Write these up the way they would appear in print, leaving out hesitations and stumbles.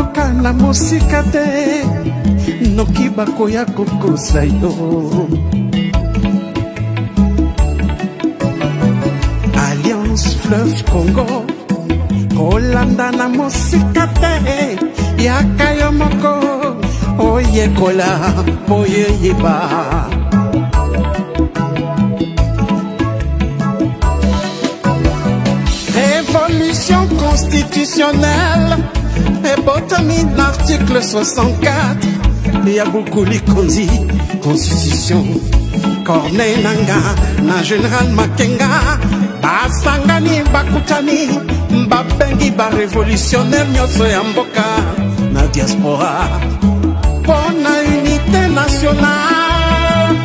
kana musika te noki bakoya kokosa yo Alliance Fleuve Congo kolanda na musika te yaka yo moko oyekola oyeyeba Révolution constitutionnelle et botamine l'article 64 il y a beaucoup l'ikondi constitution Corneille Nanga na général Makenga basangani bakutani babengi ba révolutionnaire nyoso ya mboka na diaspora pour la unité nationale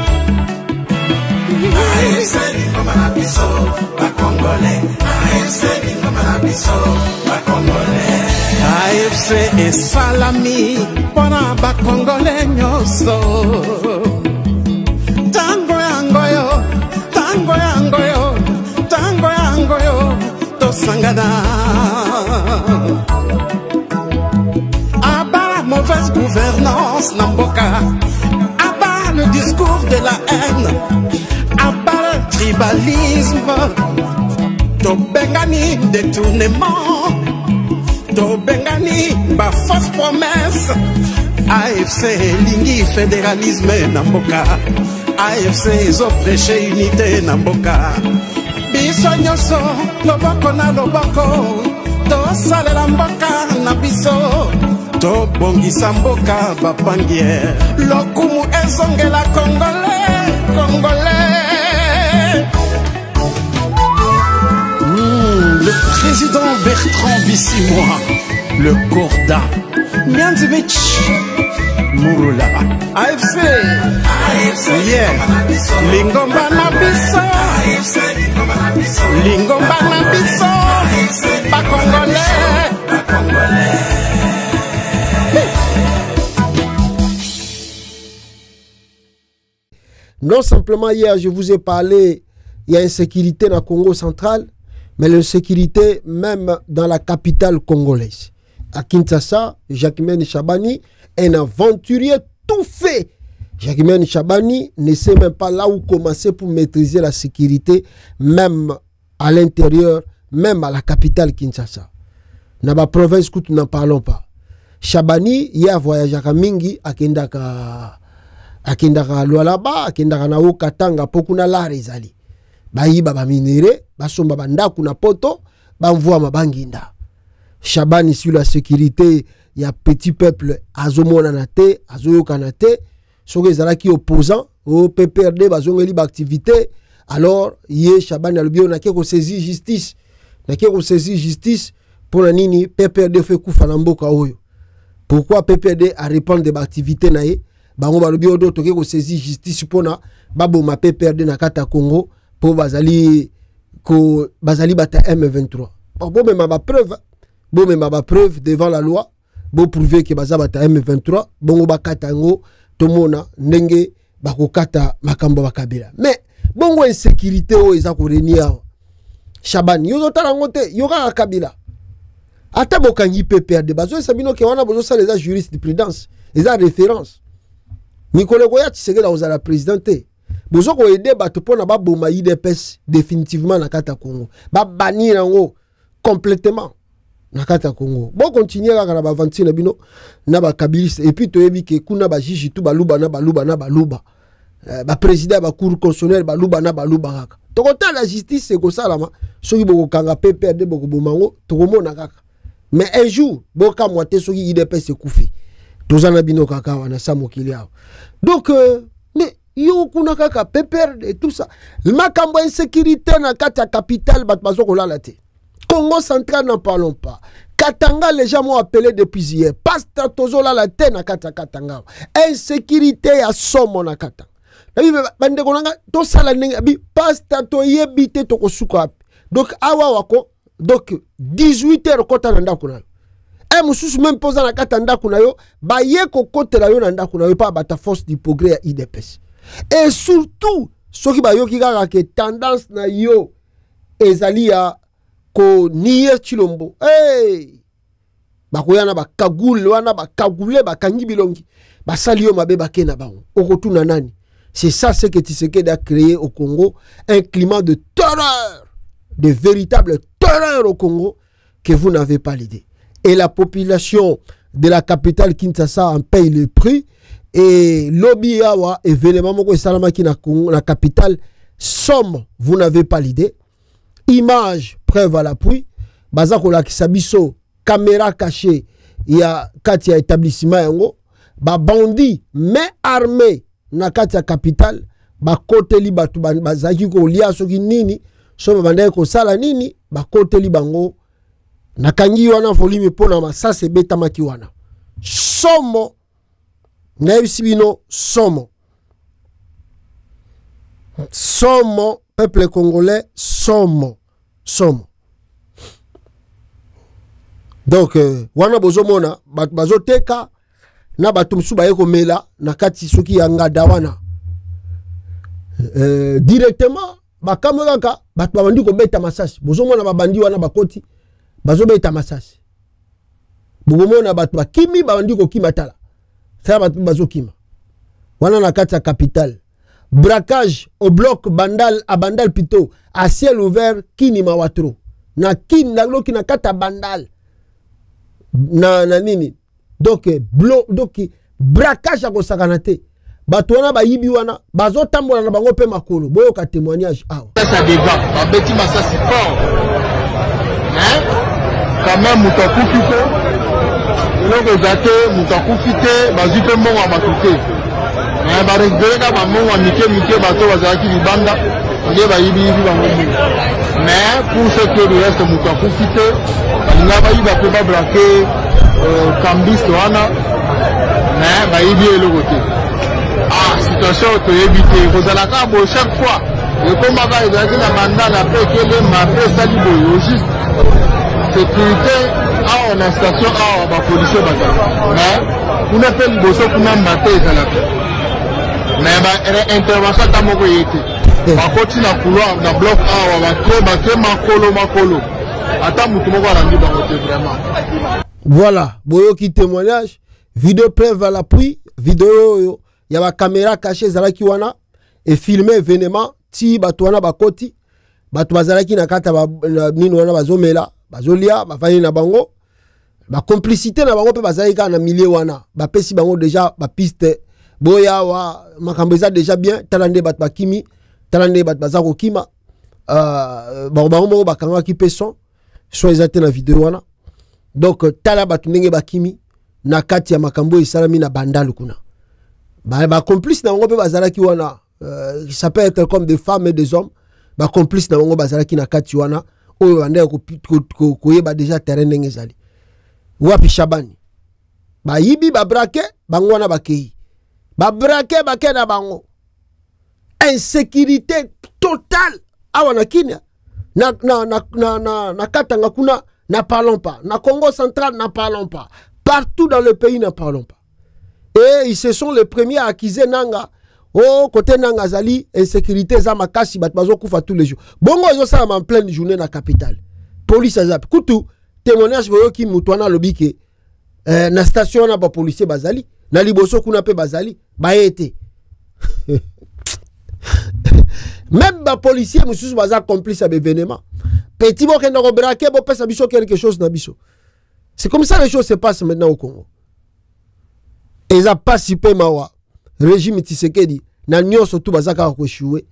AFC Lingoma biso ba Congolais AFC Lingoma biso ba Congolais AFC et salami pour ba Congolais nyoso tango yangoyo tango yangoyo tango yangoyo to sangada Aba mauvaise gouvernance Namboka Aba le discours de la haine Aba le tribalisme To bengani détournement To bengani ba fausse promesse AFC lingi fédéralisme Namboka AFC ils ont prêché unité Namboka Biso nyoso loboko na loboko To salela mboka na biso To bongisa mboka bapangier Lokumu ezongela Congolais Congolais Le président Bertrand Bissimois Le Corda Nyanzimich Murula AFC yeah Lingomba na biso Lingomba na biso Ba Congolais Non simplement hier je vous ai parlé il y a insécurité dans le Congo central mais l'insécurité même dans la capitale congolaise à Kinshasa Jacquemaine Chabani un aventurier tout fait. Jacquemaine Chabani ne sait même pas là où commencer pour maîtriser la sécurité, même à l'intérieur, même à la capitale Kinshasa. Dans la province que nous n'en parlons pas. Chabani, il a voyagé à Mingi, à Kendaka Lualaba, à Kendaka Nao Katanga, Pokuna Larezali. Bayi baba minere, basomba bandaku na poto, banvoa mabanginda. Chabani sur la sécurité, il y a petit peuple azomonanate, azoyokanate, soke zalaki opposant au PPRD bazongeli ba activité, alors yé Chabani alobio na ko saisir justice, na ko saisir justice pour nini PPRD fait kufa na mboka oyo. Pourquoi PPRD a répondre de activité na ye, bango balobio do to ko saisir justice pona babo ma PPRD na kata Congo pour bazali bata M23. Bon même ma preuve, preuve devant la loi. Bon prouver que bazabata M23 bongo bakatango tomona ndenge bakokata makambo bakabila mais bongo insécurité o eza ko renia Chabani yozo tarango te yoka kabila ata bokangi PPRD bazo sabino ke wana bozo sa les juristes de prudence les référence Nicolas Goya Tshisekedi ozala présidenté bozo ko aider bato pona ba boma IDPS définitivement na kata Congo ba bannir ngo complètement Nakata Congo. Bon continuer à la ventine bino na ba kabiliste et puis toyebi ke kuna ba jiji tout baluba na baluba. Ba président ba cour constitutionnelle baluba na baluba kaka. Tokota la justice c'est comme ça là ma. Soki boko kanga PPRD boko bomango tokomona kaka. Mais un jour boka moite soki IDPS se koufi. Tozana bino kaka wana samokili yao. Donc mais yo kuna kaka PPRD et tout ça. Le makambo insécurité na kata capitale bat bazoko la te. Congo central n'en parlons pas. Katanga, les gens m'ont appelé depuis hier. Pasta Tozola la tête na Katanga. Insécurité à somme na Katanga. Bande konanga to sala nenga bi pasta to yebite to kosuka. Donc awa wako donc 18h kota na ndako na. Mususu même posa na Katanga kuna yo ba ye ko kotela yo na ndako na yo pa bata force du progrès à IDPS. Et surtout soki ba yo ki kaka ke tendance na yo ezali ya ko nier Chilombo. Hey! bakoyana bakagule wana bakagule bakangi bilongi basali yo mabe bakena bango okotuna nani. C'est ça ce que Tshisekedi a créé au Congo, un climat de terreur, de véritable terreur au Congo que vous n'avez pas l'idée. Et la population de la capitale Kinshasa en paye le prix. Et lobby yawa événement moko salama qui na la capitale somme, vous n'avez pas l'idée. Image preuve à l'appui. Bazako la kisabiso caméra cachée, il y a katia établissement yango ba bandi mais armé na katia capitale ba côté li batu bazaki ko lia soki nini so ba ko sala nini ba côté li bango na kangi wana folimi pona masase beta maki wana somo na ebisibino somo peuple congolais somo donc wana bozomona bazoteka na batumsu baye komela na kati soki ya ngada wana directement bakamwaka batu babandi ko beta masasi bozomona babandi wana bakoti bazobeta masasi bozomona batu bakimi babandi ko kimatala ça batu bazokima wana na kati ya capitale braquage au bloc bandal à bandal plutôt à ciel ouvert kini mawatro na kini na loki na kata bandal na nini donc braquage ko sakanate bato wana bayibi wana bazotambola na bango pe makolo boyo ka témoignage awa ça débat ba beti masasi fort hein quand même mutakufite loko zate mutakufite bazite monga matuke mais ba récupérer ba monga mike bato bazaki libanda nge bayibi bango mais pour ce que le reste mutakufite nga bayiba pe ba braquer Cambis wana mais bayibi elokote situation to éviter vous allez à bon chaque fois le combat va être na mandat après que les marés salibo juste sécurité à la station à la police mais on appelle bosso kuna maté ça mais ba intervention ta moko yete ba continue na couloir na bloc A ba makolo ata mutu moko arandi bango te vraiment. Voilà, boyo qui témoignage, vidéo preuve à l'appui, vidéo y a la caméra cachée zalaki wana et filmer événement ti batwana bakoti batu bazalaki na kata nini wana bazomela bazolia bafani na bango ba complicité na bango pe bazalika na milieu wana ba pesi bango déjà ba piste boya wa makambeza déjà bien talande bat bakimi talande bat bazako kima bango bakanga ki peson so ezate na vidéo wana. Donc tala batu ndenge bakimi na kati ya makambo isalami na bandal kuna ba complice na bango pe bazalaki wana ça peut être comme des femmes et des hommes ba complice na bango bazalaki na kati wana oyo bande ko yeba déjà terrain ndenge ezali wapi Shabani ba yibi ba braqué bango wana bakei ba braqué bakena bango insécurité totale awana kinya na katanga kuna n'en parlons pas. Na Congo central, n'en parlons pas. Partout dans le pays, n'en parlons pas. Et ils se sont les premiers à accuser Nanga. Oh, côté Nanga Zali, insécurité, Zamakasi, Batmazo Koufa tous les jours. Bongo, ils ont ça en pleine journée dans la capitale. Police Azap. Koutou, témoignage, voyons qui moutouana lobike. Na station, na ba policier Bazali. Na liboso kunape Bazali. Ba été. Même les policiers, monsieur, baza complice à l'événement. Petit bo kenda ko braquer bo pesa biso quelque chose na biso. C'est comme ça les choses se passent maintenant au Congo. Et ils ont participé mawa régime Tshisekedi na nyoso tout bazaka ko choué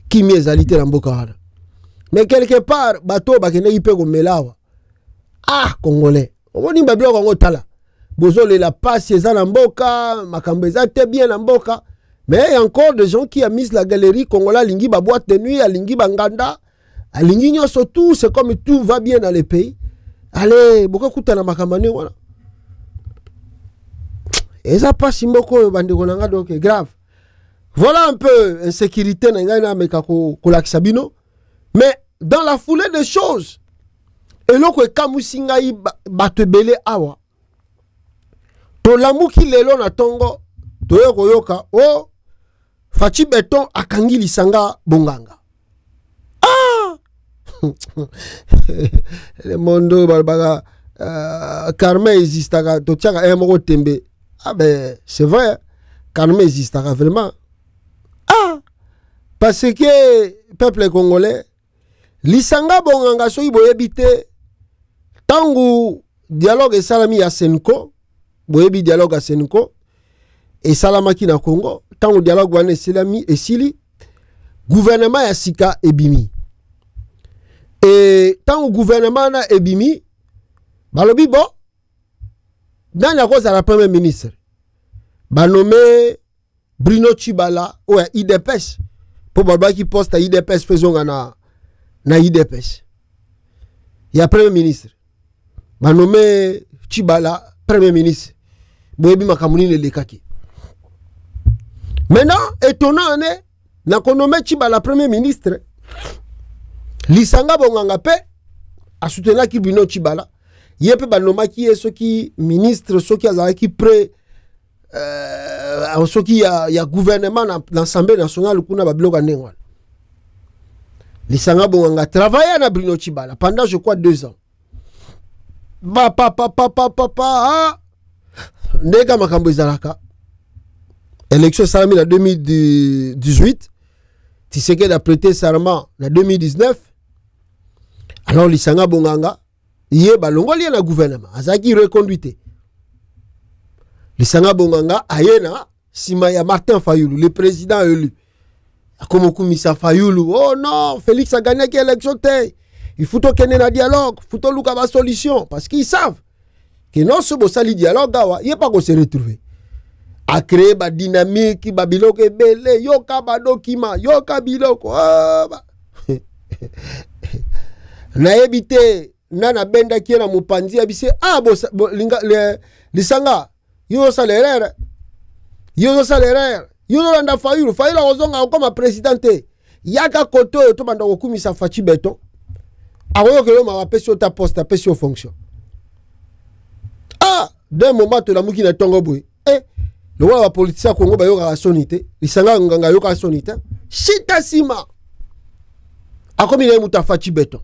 qui miezalité na mboka wana. Mais quelque part bato bakende ipe ko melawa. Ah congolais. Omoni bablo Congo tala. Bozole la passe eza na mboka, makambo eza te bien na mboka. Mais il y a encore des gens qui ont mis la galerie congolais lingi ba boîte de nuit, lingi banganda. Alingi surtout, c'est comme tout va bien dans les pays. Allez, beaucoup de temps makamane voilà. Et ça passe mboko bande konanga donc grave. Voilà un peu insécurité na ngana meka ko lakisabino. Mais dans la foulée des choses, et loko kamusinga i batebele awa. To lamuki lelo na tongo, to yoka o Fachi Beton akangi lisanga bonganga. Le mondo balbaga Carmen existera totiaka un moko tembe. Ah ben c'est vrai, Carmen existera vraiment. Ah, parce que peuple congolais lisanga bonganga soki boyebi te tangu dialogue esalami ya Senko, boyebi dialogue ya Senko esalamaki na Congo, tangu dialogue wana esalami esili gouvernement ya sika ebimi. Et tangu gouvernement na ebimi balobi bon nani akoza la premier ministre banome Bruno Tshibala ouais IDPS pour babaki poste à IDPS faisons na IDPS. Il y a premier ministre banome Tshibala premier ministre boyebi makamuni le lekaki. Maintenant étonnant ne na konome Tshibala premier ministre lisanga bonganga pe a soutenir ki Bruno Tshibala yepe banoma ki est ce qui ministre ce qui a qui pré ce qui ya gouvernement dans l'Assemblée nationale kuna babloka nengwa lisanga bonganga travailler na Bruno Tshibala pendant je crois 2 ans papa ndeka makambo ezalaka élection salami en 2018 Tshisekedi a prêté serment en 2019 alors lisanga bonganga yé balongoli na gouvernement azaki reconduite lisanga bonganga ayena sima ya Martin Fayulu le président élu comme Kumisa Fayulu oh non Félix a gagné l'élection il faut qu'il y ait un dialogue il faut qu'il y ait une solution parce qu'ils savent que non ce beau sali dialogue il n'y a pas qu'on se retrouver à créer ba dynamique ba biloko ebele yoka ba document yoka biloko na ebité nana benda ki na mopanzi abise lisanga yo salaire yo landa Fayulu ozonga comme présidente yaka koto to banda kokumisa Fachi Beton akoyo ke ma apesi ta poste apesi fonction d'un moment to la muki na tongo boy le roi wa politicien Congo ba yoka sonité lisanga nganga yoka sonité shita sima akomi na muta Fachi Beton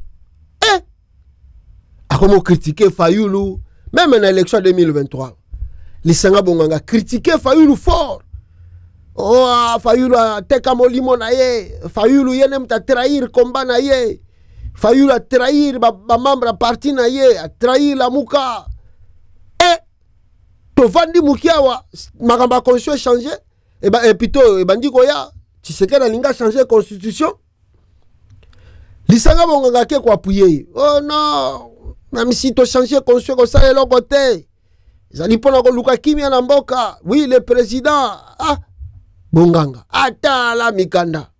akomo critiquer Fayulu même en élection 2023 lisanga bonganga critiquer Fayulu fort oh Fayulu teka molimo na ye Fayulu yene mta trahir combat na ye Fayulu a trahir ba membre parti na ye a trahir la muka to vandi mukiawa makamba constitution changer et plutôt bandiko ya Tshisekedi alinga changer constitution lisanga bonganga ke ko appuyer oh non même si tu changes de constitution comme ça, l'autre côté, ils allaient pas luka kimia na mboka. Oui, le président, bonganga, ata la mikanda,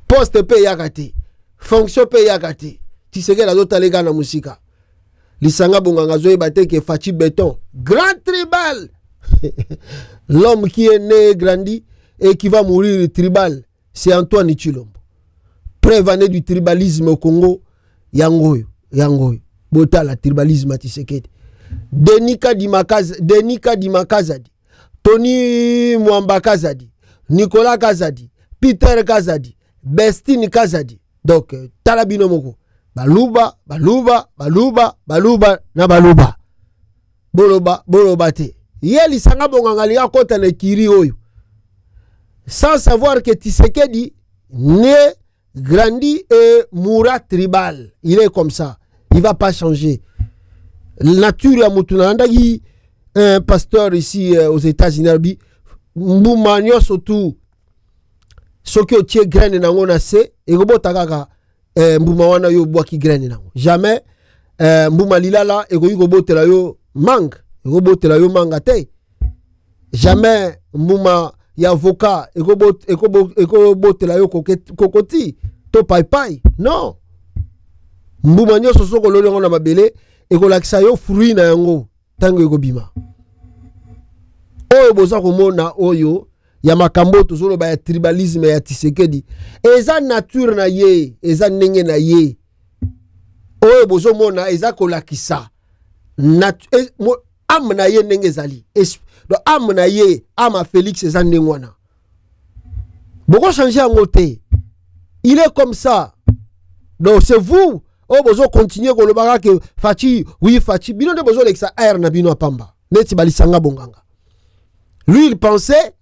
poste pe yakati, fonction pe yakati. Tu sais que la autre les gars na musika. Lisanga bonganga zoe bate ke Fachi Beton, grand tribal. L'homme qui est né, grandi et qui va mourir tribal, c'est Antoine Tshilombo. Prévané du tribalisme au Congo, yangoyo. Bota la tribalisme Tshisekedi Denika di Makazadi Tony Mwamba Kazadi Nicolas Kazadi Peter Kazadi Bestine Kazadi donc talabino moko baluba na baluba boloba te yeli sanga bonganga liya kota na kiri oyo sans savoir que Tshisekedi né grandi et mourra tribal il est comme ça. Il ne va pas changer. La nature ya mutuna ndagi un pasteur ici aux États-Unis mbuma nyoso tu soki otie graine nango na se ekobota kaka mbuma wana yo bwaki graine nango jamais mbuma lilala ekobotela yo mangue ekobotela yo manga te jamais mbuma ya avocat ekobotela yo kokoti to pai non mbuma nyoso soko lolongo na mabele ekolakisa yo fruit na yango tango ekobima oyo boza komona oyo ya makambo tozolo ba ya tribalisme ya Tshisekedi eza nature na ye eza ndenge na ye oyo bozo mona eza kolakisa am na ye ndenge ezali do am na ye ama Félix eza ndenge wana boko changer yango te il est comme ça donc c'est vous Oh, bozo continuer ko le bara que Fachi, oui, Fachi. Bino de bozo l'exa air na bino apamba. Neti balisanga bonganga. Lui, il pensait,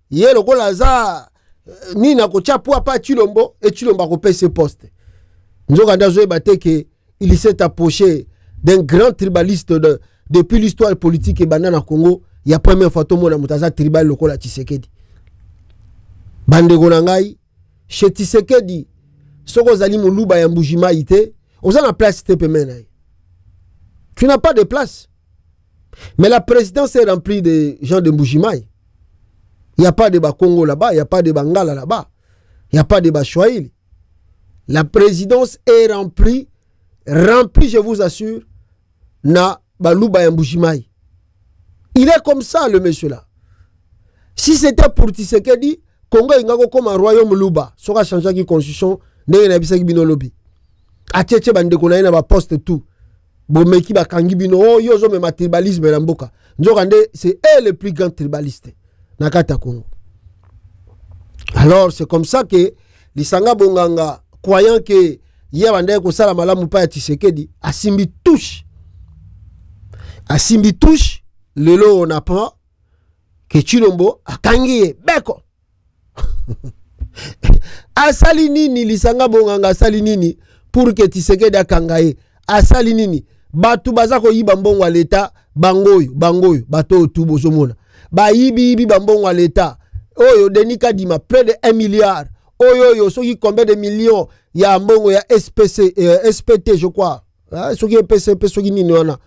yé le golaza, ni na ko chapua pa Chilombo, et Chilombo ko paye ses postes. Nzokanda zoe bate que il s'est approché d'un grand tribaliste depuis l'histoire politique et banana Congo. Il y a première fois tout le monde a mutaza tribal lokola Tshisekedi. Bande gonangai, chez Tshisekedi, soko zali muluba ya mbujima ite, oza na place tepe menaï. Tu n'as pas de place. Mais la présidence est remplie de gens de Mbujimaï. Il n'y a pas de Congo là-bas, il n'y a pas de Bangala là-bas, il n'y a pas de Bachouaïl. La présidence est remplie, je vous assure, na Balouba et Mbujimaï. Il est comme ça, le monsieur là. Si c'était pour Tshisekedi, Congo est comme un royaume Luba. Ça va changer la constitution, n'est pas un binolobi. A tchétché bande konaï na ba poste tout. Bomeki ba kangi bino oh yozo me tribalisme na mboka. Nzokande c'est eux les plus grands tribalistes na kata Congo. Alors c'est comme ça que Lisanga Bonganga croyant que hier bande ko sala malamu pa ya Tshisekedi asimbi touche. Asimbi touche lelo on apprend que Chilombo akangi beko. Asali nini Lisanga Bonganga asali nini pour que Tshisekedi akangaye asali nini batu bazako yiba mbongo wa leta bangoyo bato tu bozomona ba yibi bambongo wa leta oyo denika dima près de 1 milliard oyo soki combien de millions ya mbongo ya SPT je crois soki PCP soki nini wana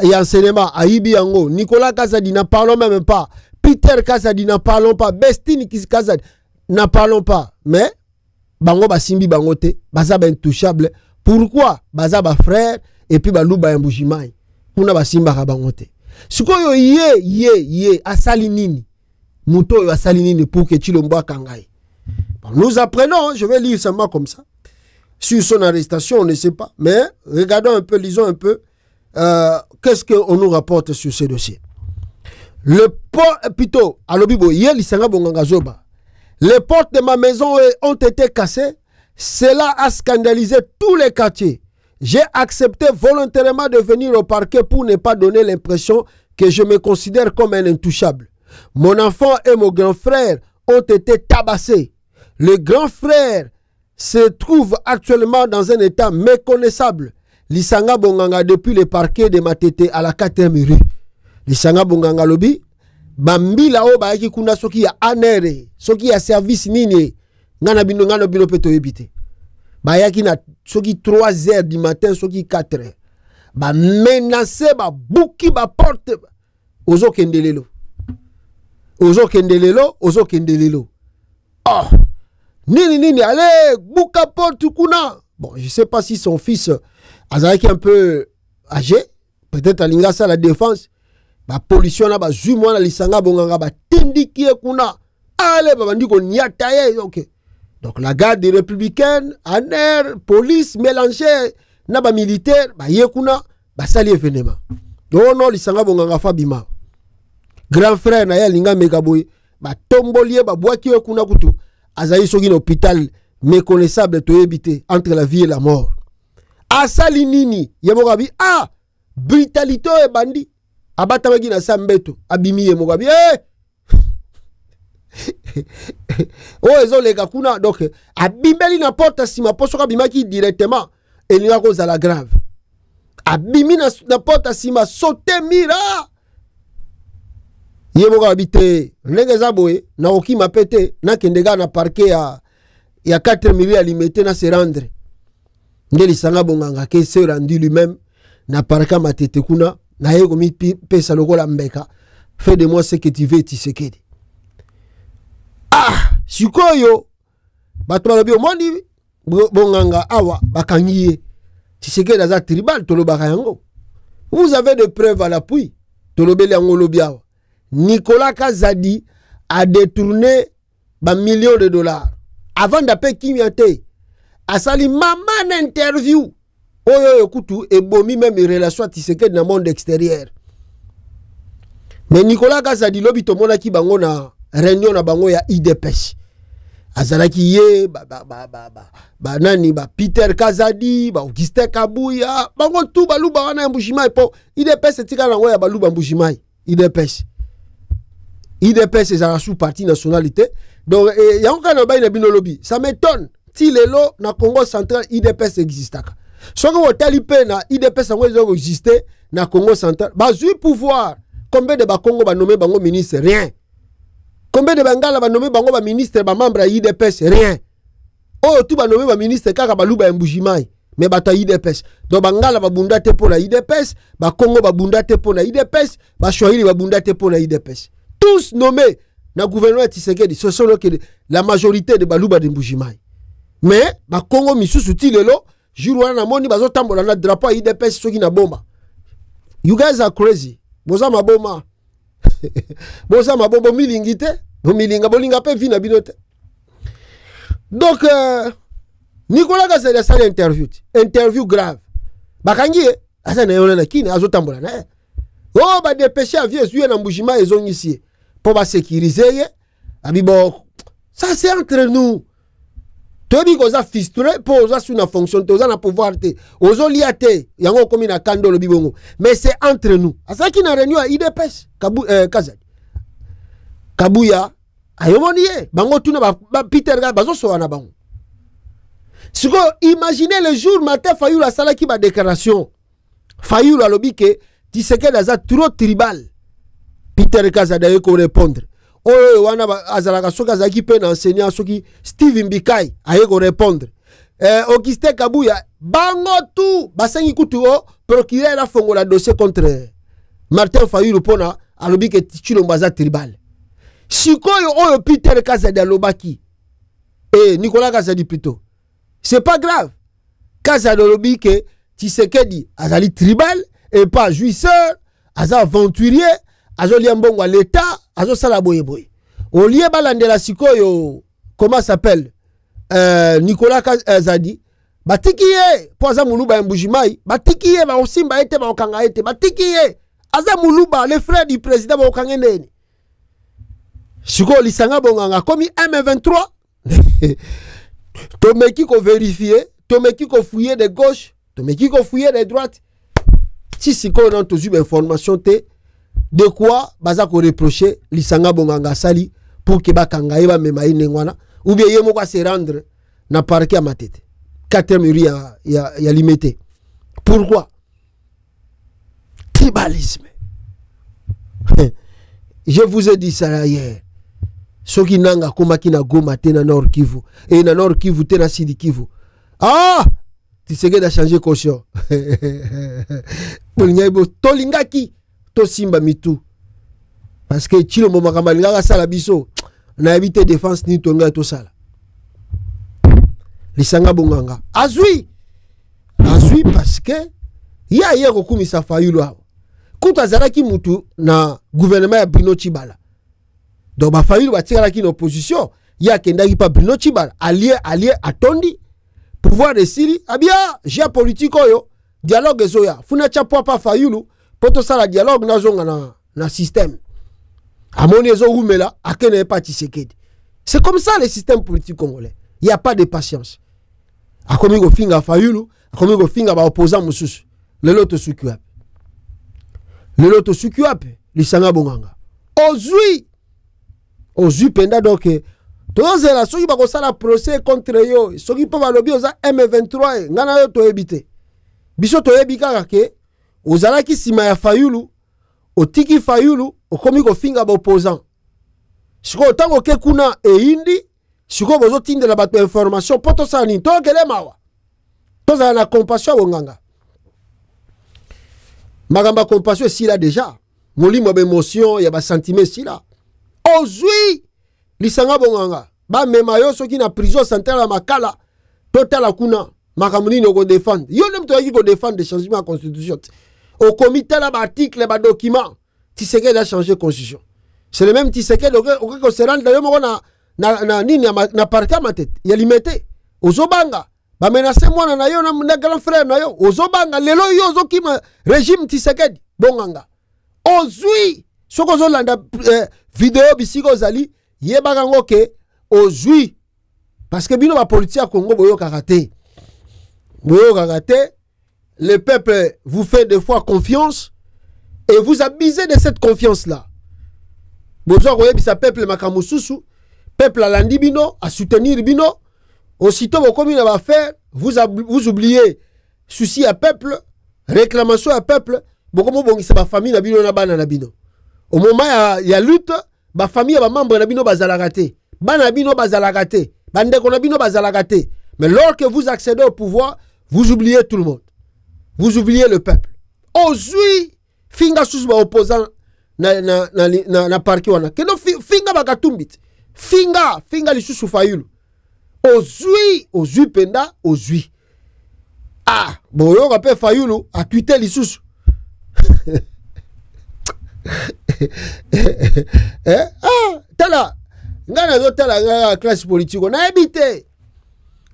ya enseignement ayibi yango Nicolas Kazadi n'a parlons même pas Peter Kazadi n'a parlons pas Bestine Kazadi n'a parlons pas mais bango basimbi bangote baza ba intouchable. Pourquoi baza ba frère et puis baluba ya Mbujimaï kuna basimba ka bangote sikoyo ye asali nini muto yo asali nini pour que Chilombo akangaye. Nous apprenons, je vais lire seulement comme ça sur son arrestation, on ne sait pas, mais regardons un peu, lisons un peu qu'est-ce qu'on nous rapporte sur ce dossier. Le port plutôt alobibo ye lisanga bonganga zoba. Les portes de ma maison ont été cassées. Cela a scandalisé tous les quartiers. J'ai accepté volontairement de venir au parquet pour ne pas donner l'impression que je me considère comme un intouchable. Mon enfant et mon grand frère ont été tabassés. Le grand frère se trouve actuellement dans un état méconnaissable. Lisanga Bonganga depuis le parquet de Matete à la 4e rue. Lisanga Bonganga lobi bambila o ba yaki kuna soki ya anere, soki ya service nini ngana bino peto ebite. Ba yaki na soki 3h du matin, soki 4h. Ba menacer ba buki ba porte ozo kendelelo. Ozo kendelelo. Oh, nini allez buka porte kuna. Bon, je sais pas si son fils azaki un peu âgé, peut-être alinga ça la défense. Ba pollution na ba zumo na Lisanga Bonganga ba tindiki kuna. Allez ba bandiko nyataye, OK. Donc la garde républicaine, ANR, police mélangée na ba militaire ba yekuna ba sali événement. Donc non Lisanga Bonganga fabima. Grand frère na ya linga megaboy ba tombolier ba boaki kuna kutu. Azayi soki l'hôpital méconnaissable to éviter entre la vie et la mort. Asali nini yemogabi brutalité et bandi. Abata magi na sambeto abimi yemogabi oh ezo lega kuna donc abimeli na porte sima poso kabimaki directement elinga ko zala grave abimi na porte sima sauter mira yemogabi te ndenge zaboye na okima pete na kendega na parquet ya 4 millions alimete na se rendre ngeli Lisanga Bonganga ke se rendu lui-même na parquet Matete kuna na yego mi pesa lokola mbeka fais de moi ce que tu veux Tshisekedi. Sikoyo bato balobi omoni Bonganga awa bakangiye Tshisekedi aza tribal tolobaka yango. Vous avez des preuves à l'appui tolobeli yango lobi awa. Nicolas Kazadi a détourné ba millions de dollars avant d'appeler Kimiate asali maman interview oyo kutu ebomi même relation à Tshisekedi dans le monde extérieur. Mais Nicolas Kazadi lobi tomona ki bango na réunion na bango ya IDPS. azalaki ye nani Peter Kazadi Augustin Kabuya bango tu baluba wana ya Mbujimayi po IDPS etika nango ya baluba Mbujimayi IDPS ezala sous parti nationalité donc yango kana bayina bino lobi ça m'étonne ti lelo na Congo central IDPS existaka soki otali pe na IDPS yango ezoko exister na Congo central bazui pouvoir combien de Congo ba nommé bango ministre rien combien de Bangala ba nommé bango ba ministre ba membre ya IDPS rien oh tout ba nommé ba ministre kaka baluba ya Mbujimayi mais bata IDPS donc Bangala ba bunda te pour la IDPS ba Congo ba bunda te pour la IDPS ba Swahili ba bunda te pour la IDPS tous nommés na gouvernement Tshisekedi ce sont la majorité de baluba de Mbujimayi mais ba Congo misusu ti lelo jour wana moni bazo tambola na drapeau IDPS soki na bomba. You guys are crazy. Boza maboma. Boza mabombo milingite, milinga bolinga pe vina binote. Donc Nicolas Kazadi a sali interview grave. Bakangi asa na yona na kini azo tambola na. Oh ba dépêcher avion suye na Mbujimayi ezongisi pour ba sécuriser abibo. Ça c'est entre nous. Tobi koza fistule po oza sous na fonction te oza na pouvoir te ozo liate yango komi na kando lo bibongo mais c'est entre nous asaki na réunion à IDPS Kazadi Kabuya ayomoni ye bango tuna ba Peter bazo so na bango siko imaginez le jour matin Fayulu asalaki ba déclaration Fayulu alobi ke Tshisekedi aza trop tribal Peter Kazadi ayeko répondre oh wana azalaka soki azalaki pe na enseignant soki Steve Mbikai ayeko répondre Augustin Kabuya bango tout basengi kutu o procureur a fongola dossier contre Martin Fayulu pona alobi ke Tshilombo aza tribal sikoyo oyo Peter Kazadi alobaki Nicolas Kazadi plutôt c'est pas grave Kazadi alobi ke Tshisekedi azali tribal et pas jouisseur aza aventurier azoli mbongo à l'état azo sala boye boye olie balandela sikoyo comment s'appelle Nicolas Kazadi batiki ye po aza muluba ya Mbujimayi batiki ye ba osimba ete ba okanga ete batiki ye aza muluba le frère du président ba okanga neni sikoyo lisanga bonganga komi M23 tomeki ko vérifier tomeki ko fouiller de gauche tomeki ko fouiller de droite si sikoyo non tozu information te de quoi baza ko reprocher lisanga bonganga sali pour que bakanga yeba memayi nengwana ou bien yemo kwa se rendre na parquet à Matete 4e muri ya limité. Pourquoi? Tribalisme. Je vous ai dit ça hier. Soki nanga komaki na Goma te na Nord Kivu et na Nord Kivu te na Sud Kivu. Ah! Tshisekedi a changé caution. Tolingaki to simba mitu parce que Tshilombo makambalingaka sala biso na habité défense ni tonga to sala lisanga bonganga azui parce que ya yeko kumisa Fayulu awo kuta zaraki mutu na gouvernement ya Bruno Tshibala donc ba Fayulu batikala ki na opposition ya kendaki pa Bruno Tshibala allié atondi pouvoir de Siri abia géopolitique oyo dialogue ezoya funa chapo pa Fayulu poto sala dialogue na zonga na système amoni ezo umela akene pa Tshisekedi. C'est comme ça le système politique congolais. Il n'y a pas de patience. Akomi go finga Fayulu, akomi go finga ba opposant mususu. Le loto sukuape. Le loto sukuape, lisanga bonganga. Ozui penda donc toze la soki ba ko sala procès contre yo, soki pa ba lobi oza M23 ngana yo to ebité. Biso to ebika ke ozalaki sima ya Fayulu, otiki Fayulu, okomi go finga ba opposant. Siko tango ke kuna indi siko bozo tindela bato information poto sani to kele mawa toza na compassion bonganga magamba compassion si là déjà molimo ba émotion ya ba sentiment si là ozui lisanga bonganga ba mema yo soki na prison centrale ya Makala totala kuna makamuni no ko défendre yo nem to yaki ko défendre des changements à constitution au comité là ba article ba document Tshisekedi a changé constitution. C'est le même Tshisekedi qui se rend d'ailleurs na parquet à Matete. Il y a limité. Ozobanga. Ba menacer moi na yo na grand frère na yo. Ozobanga lelo yo zo ki régime Tshisekedi bonganga. Ozui soko zo landa vidéo bisiko zali yebanga ngoke ozui Parce que bino ba politique à Congo boyo karaté. Boyo karaté, le peuple vous fait des fois confiance et vous abusez de cette confiance-là. Bozo koye bisa peuple makamususu, peuple alandi bino, à soutenir bino, aussitôt vos communes va faire, vous oubliez souci à peuple, réclamation à peuple, beaucoup bongisa ba famille na bino na bana na bino. Au moment il y a lutte, ba famille ba membre na bino bazalakate, bana bino bazalakate, bande ko na bino bazalakate. Mais lorsque vous accédez au pouvoir, vous oubliez tout le monde. Vous oubliez le peuple. Ozui finga sous ba opposant na parki wana. Keno finga bakatumbit. Finga li sous fayulu. Ozui penda ozui. Ah, boyo ka pe fayulu a tweeter li sous. Tala ngana zo tala ngana classe politique na habité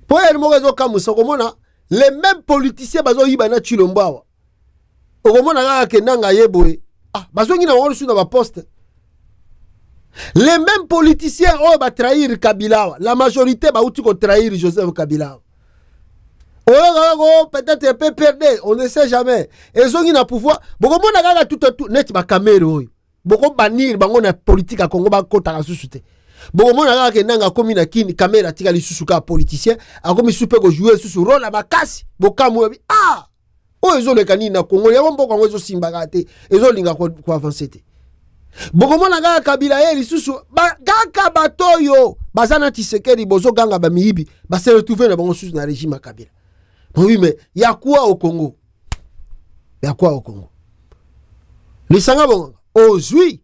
pour elle mo zo kamusa komona les mêmes politiciens bazo yiba na Chilombawa okomona kaka kendanga yeboye bazo ngina wona suna ba poste les mêmes politiciens ba trahir Kabila la majorité ba uti ko trahir Joseph Kabila peut-être peut perdre on ne sait jamais et zo ngina pouvoir bokomona kaka tout net ba caméra oyo boko banir bango na politique à Congo ba kota ka susute boko mona kaka kendanga komi na kini caméra tika li susu ka politicien akomi supe ko jouer susu rôle makasi bokamu o ezo le kanini na Congo ya mboko ngo ezo simba kate ezo linga ko avancer te boko mona kaka Kabila ye li susu ba kaka batoyo bazana Tshisekedi bozo ganga ba miyibi ba se retrouver na bango susu na régime Kabila. Oui mais ya quoi au Congo? Ya quoi au Congo? Les sanga bon ozui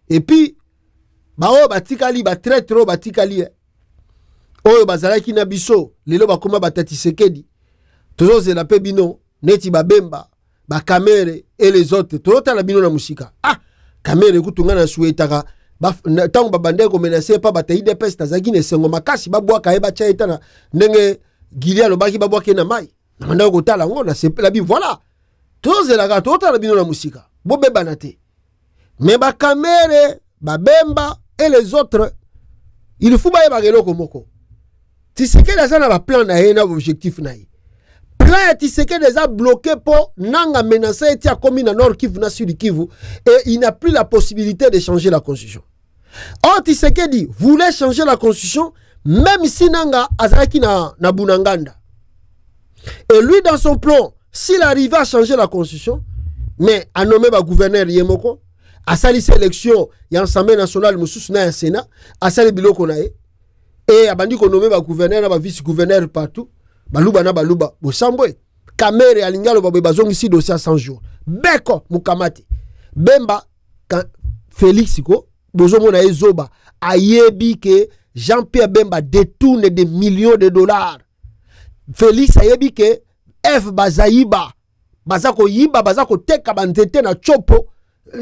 et puis bao batikali ba très trop batikali oyo bazalaki na biso lelo bakoma batati sekedi tozo zela pe bino neti babemba ba kamere et les autres tota na bino na musika kamere kutunga na suetaka tango babande ko menacer pa batayi de peste tazaki ne sengo makasi babwaka e ba chaita na ndenge gilia lo baki babwaka na mai na manda ko tala ngo na sepela bi voilà tozo zela ka tota na bino na musika bobeba na te mais ba kamere babemba et les autres, il faut pas y avoir moko. Tshisekedi a un plan na un objectif na. Plan ya Tshisekedi déjà bloqué pour nanga menacer et tia commune nord Kivu na sud Kivu et il n'a plus la possibilité de changer la constitution. Or Tshisekedi voulait changer la constitution même si nanga azaki na Bunanganda. Et lui dans son plan, s'il arrivait à changer la constitution, mais à nommer ba gouverneur Yemoko à sali sélection ya Assemblée nationale mususu na Sénat à sali biloko na et abandi ko nommer ba gouverneur na ba vice gouverneur partout baluba na baluba bo sambwe kamere alingalo ba bazongi si dossier 100 jours beko mukamati bemba Félix ko bozo mona ezoba ayebi que Jean-Pierre Bemba détourne des millions de dollars. Félix ayebi que F bazayiba bazako yiba bazako teka banzete na chopo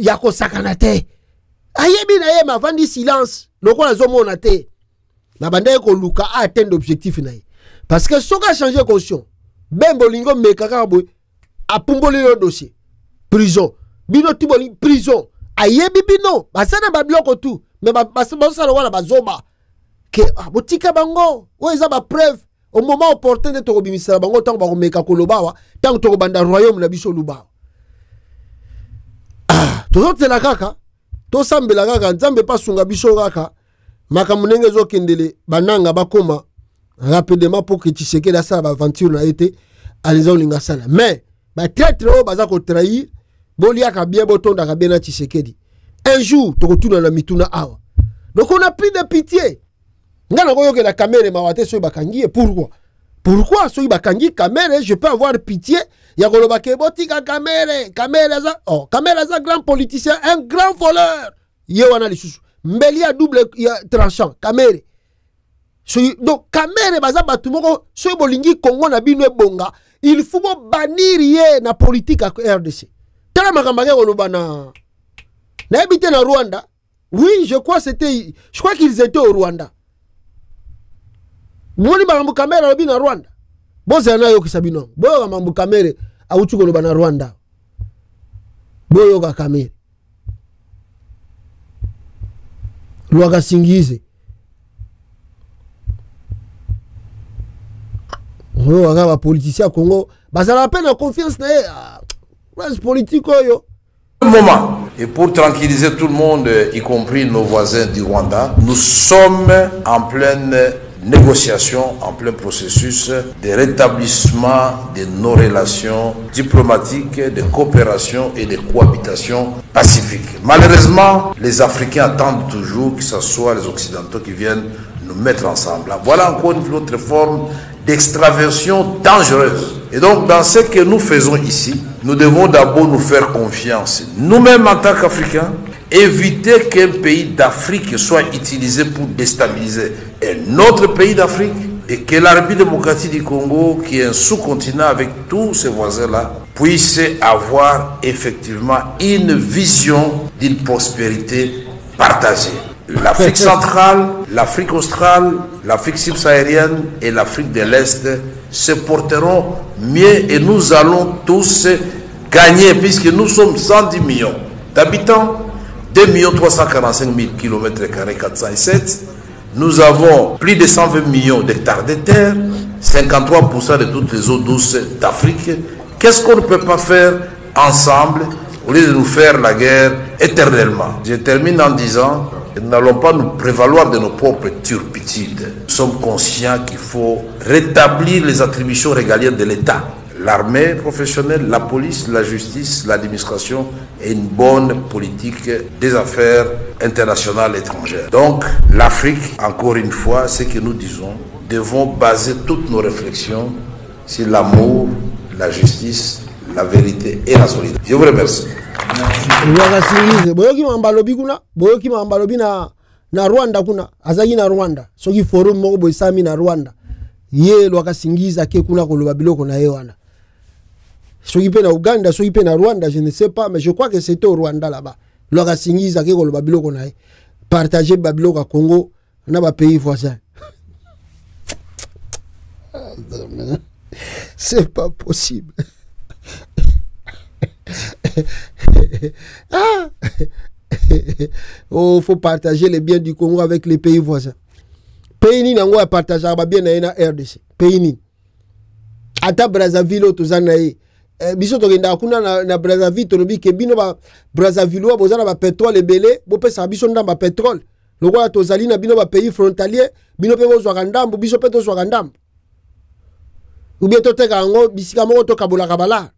yako sakanate ayebi na ye mavandi silence loko na zomo na te na bande ko luka a atteindre objectif na ye parce que soka changer caution Bembo lingo mekaka boy apumboli le dossier prison bino tiboli prison ayebi bino basana ba bloko tout mais basala wala bazoba ke botika bango oza ba preuve au moment opportun de to bimisa bango tango ba meka ko lobawa tango to banda royaume na biso lubawa. Tozote la kaka, to sambe la kaka, nzambe pa sunga biso kaka, makamunenge zo kendele, bananga bakoma, rapidement pour que Tshisekedi la sa aventure na été, alizo linga sala. Mais, ba traître o baza ko trahir, bolia ka bien botonda ka bien na Tshisekedi. Un jour, to retourne na mituna awa. Donc on a plus de pitié. Ngana ko yoke la caméra mawate so bakangi, pourquoi? Pourquoi so bakangi caméra, je peux avoir pitié? Ya koloba ke botika kamere za grand politicien, un grand voleur. Ye wana lisusu. Mbeli a double tranchant, kamere. Donc kamere baza batu moko so bolingi Congo na bino bonga, il faut bannir ye na politique à RDC. Tala makamba ke koloba na habité na Rwanda. Oui, je crois qu'ils étaient au Rwanda. Moni makambo kamere lobi na Rwanda. Boza na yo kisabino. Boyo mambo kamere auchu ko na Rwanda. Boyo ka kamere. Lwaga singize. Les politiciens Congo, ça la peine la confiance. Politique. Moment. Et pour tranquilliser tout le monde, y compris nos voisins du Rwanda, nous sommes en pleine négociation, en plein processus de rétablissement de nos relations diplomatiques, de coopération et de cohabitation pacifique. Malheureusement, les Africains attendent toujours que ce soit les Occidentaux qui viennent nous mettre ensemble. Voilà encore une autre forme d'extraversion dangereuse. Et donc, dans ce que nous faisons ici, nous devons d'abord nous faire confiance. Nous-mêmes, en tant qu'Africains, éviter qu'un pays d'Afrique soit utilisé pour déstabiliser un autre pays d'Afrique et que la République démocratique du Congo, qui est un sous-continent avec tous ses voisins-là, puisse avoir effectivement une vision d'une prospérité partagée. L'Afrique centrale, l'Afrique australe, l'Afrique subsaharienne et l'Afrique de l'Est se porteront mieux et nous allons tous gagner puisque nous sommes 110 millions d'habitants, 2 345 000 km² 407. Nous avons plus de 120 millions d'hectares de terre, 53% de toutes les eaux douces d'Afrique. Qu'est-ce qu'on ne peut pas faire ensemble au lieu de nous faire la guerre éternellement? Je termine en disant: nous n'allons pas nous prévaloir de nos propres turpitudes. Nous sommes conscients qu'il faut rétablir les attributions régaliennes de l'État. L'armée professionnelle, la police, la justice, l'administration et une bonne politique des affaires internationales et étrangères. Donc, l'Afrique, encore une fois, ce que nous disons, devons baser toutes nos réflexions sur l'amour, la justice, la vérité et la solidarité. Je vous remercie. Boyoki mambalobi kuna, boyoki mambalobi na Rwanda kuna, azaki na Rwanda. Soki forum moko boisami na Rwanda. Ye lwaka singiza ke kuna koloba biloko na ye wana. Soki pe na Uganda, soki pe na Rwanda, je ne sais pas, mais je crois que c'était au Rwanda là-bas. Lwaka singiza ke koloba biloko na ye. Partager babiloko à Congo na ba pays voisins. C'est pas possible. Oh, faut partager les biens du Congo avec les pays voisins. Pays ni nango a partager ba bien na RDC. Pays ni. Ata Brazzaville to zanae. Biso to genda kuna na Brazzaville to lobi ke bino ba Brazzaville wa bozana ba pétrole ebele, bo pesa biso ndamba pétrole. Lokwa to zali na bino ba pays frontalier, bino pe bozwa kandambo, biso pe to zwa kandambo. Ou bien to teka ngo bisika moko to kabola kabala.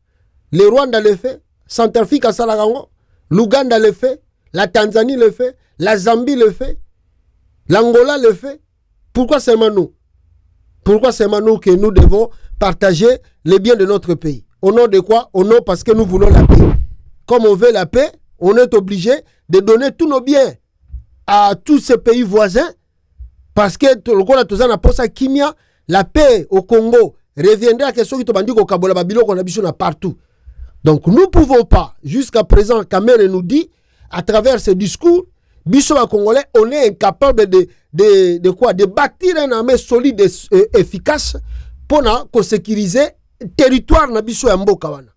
Le Rwanda le fait, Centrafrique à Salagango, l'Ouganda le fait, la Tanzanie le fait, la Zambie le fait, l'Angola le fait. Pourquoi c'est nous? Pourquoi c'est nous que nous devons partager les biens de notre pays? Au nom de quoi? Au nom parce que nous voulons la paix. Comme on veut la paix, on est obligé de donner tous nos biens à tous ces pays voisins parce que la paix au Congo reviendra à question qui te dit qu'au Kabola Babilo qu'on a besoin partout. Donc nous ne pouvons pas, jusqu'à présent, Kamere nous dit, à travers ce discours, Bissoma Congolais, on est incapable de quoi? De bâtir une armée solide et efficace pour sécuriser le territoire na biso ya mboka wana.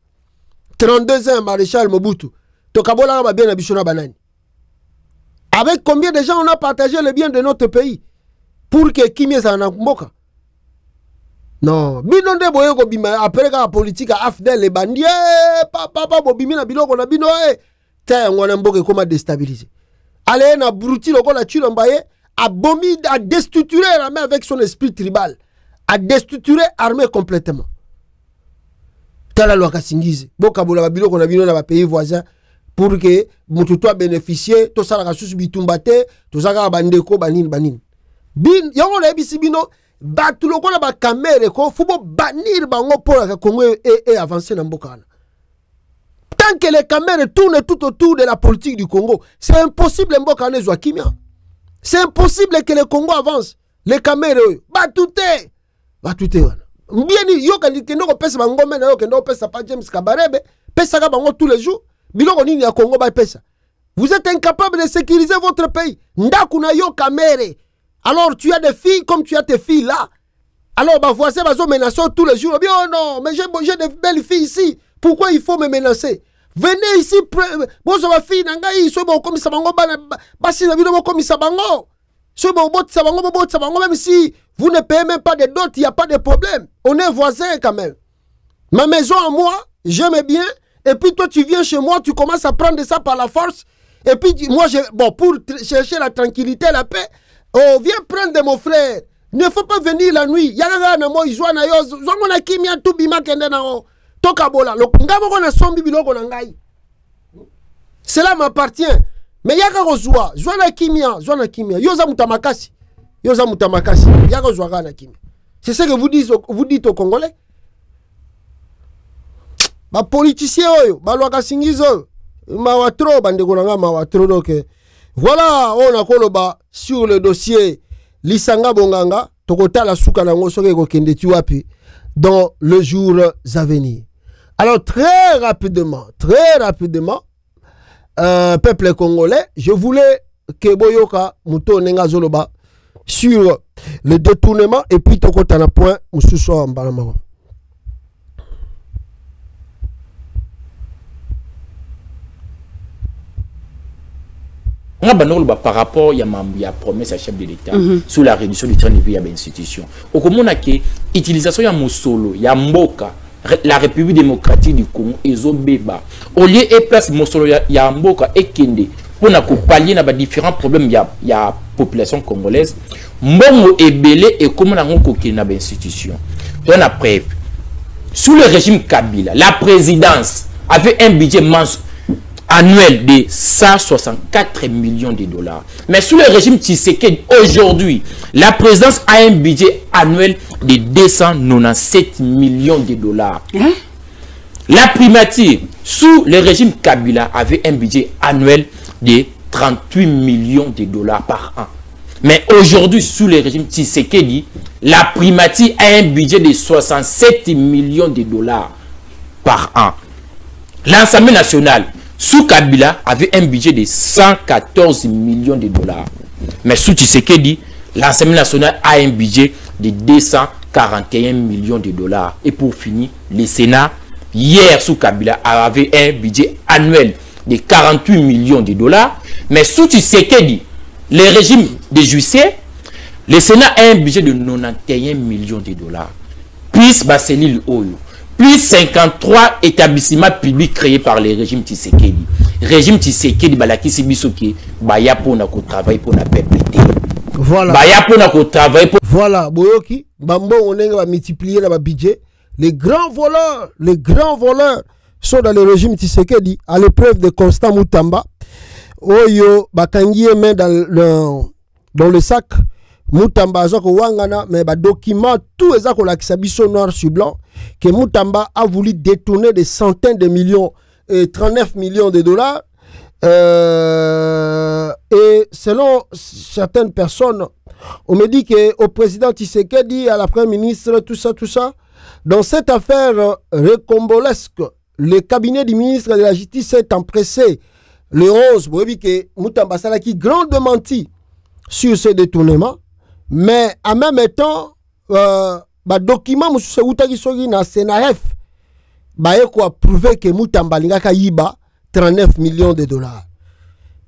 32 ans, Maréchal Mobutu. To Kabola va bien na biso na banani. Avec combien de gens on a partagé le bien de notre pays pour que Kimia sa na mboka? Non, bino nde boye ko bima après ka politique a afdel les bandits papa bobimi na biloko na bino te ngwana mboke comment déstabiliser. Allez na bruti loko la tue mbaye a bomi a destructurer l'armée avec son esprit tribal, a destructurer l'armée complètement. Tala loi kasingize. Boka bola biloko na bino na ba pays voisins pour que mututo bénéficier to sala ka susu bitumbate to saka bandeko banine. Bin yango na bisi bino batu loko na ba Kamere ko fubo banir bango pour que Congo et avancer dans Mbokana. Tant que les Kamere tournent tout autour de la politique du Congo, c'est impossible Mbokana soit Kimia. C'est impossible que le Congo avance. Les Kamere batute wana. Bien yo kan kendo ko pesa bango mena yo kendo pesa pa James Kabarebe, pesa ka bango tous les jours. Biloko nini ya Congo ba pesa. Vous êtes incapable de sécuriser votre pays. Ndakuna yo Kamere. Alors tu as des filles comme tu as tes filles là. Alors bah voisin va menacer tous les jours. Oh non, mais j'ai de belles filles ici. Pourquoi il faut me menacer? Venez ici, bon ça va fille nangai, so bon comme ça bango basi na bino comme ça bango. So bon bot ça bango même si Vous ne payez même pas de dot, il n'y a pas de problème. On est voisins quand même. Ma maison à moi, j'aime bien. Et puis toi, tu viens chez moi, tu commences à prendre ça par la force. Et puis moi, bon, pour chercher la tranquillité, la paix, oh, viens prendre de mon frère. Ne faut pas venir la nuit. Cela m'appartient. Mais yaka kozwa, zwana kimia. Yoza mutamakasi. Yaka zwa na kimia. C'est ce que vous dites aux Congolais. Ba politicien oyo, ba lwaka singizo. Mawatro bandeko nanga mawatro donc. Voilà, on a koloba sur le dossier Lisanga Bonganga, tokotala suka nango soke ko kende tu wapi dans les jours à venir. Alors très rapidement, peuple congolais, je voulais que Boyoka Muto Nenga Zoloba sur le détournement et puis tokotana point mususo ambalama. Par rapport à promesse à chef de l'État sur la réduction du train de vie à l'institution. Au Congo, l'utilisation de Mosolo, il y a Mboka, la République démocratique du Congo, et Zobeba. Au lieu de place Mosolo, il y a Mboka et Kende pour pallier les différents problèmes de la population congolaise. Mbongo est belé et comment on a une institution. On a preuve. Sous le régime Kabila, la présidence avait un budget annuel de 164 millions de dollars. Mais sous le régime Tshisekedi, aujourd'hui, la présidence a un budget annuel de 297 millions de dollars. La primature, sous le régime Kabila, avait un budget annuel de 38 millions de dollars par an. Mais aujourd'hui, sous le régime Tshisekedi, la primature a un budget de 67 millions de dollars par an. L'Assemblée nationale, sous Kabila, avait un budget de 114 millions de dollars. Mais sous Tshisekedi, l'Assemblée nationale a un budget de 241 millions de dollars. Et pour finir, le Sénat, hier sous Kabila, avait un budget annuel de 48 millions de dollars. Mais sous Tshisekedi, le régime de justice, le Sénat a un budget de 91 millions de dollars. Plus Baselil Oyo. Plus 53 établissements publics créés par le régime Tshisekedi. Régime Tshisekedi, balaki sibisoki, baya pona ko travailler pour la peuple. Voilà. Baya pona ko travailler pour. Voilà, boyoki, bambo onenge va multiplier le budget. Les grands voleurs sont dans le régime Tshisekedi à l'épreuve de Constant Mutamba. Oyo bakangie main dans le sac. Mutamba azako wangana mais ba document tout ezako la kisabiso noir sur blanc que Mutamba a voulu détourner des centaines de millions et 39 millions de dollars et selon certaines personnes on me dit que au président Tshisekedi à la première ministre tout ça dans cette affaire recombolesque le cabinet du ministre de la justice s'est empressé le 11 vous voyez que Mutamba salaki grandement menti sur ce détournement. Mais en même temps, document mususu utaki soki na Senaref baeko a prouvé que Mutamba lingaka yiba 39 millions de dollars.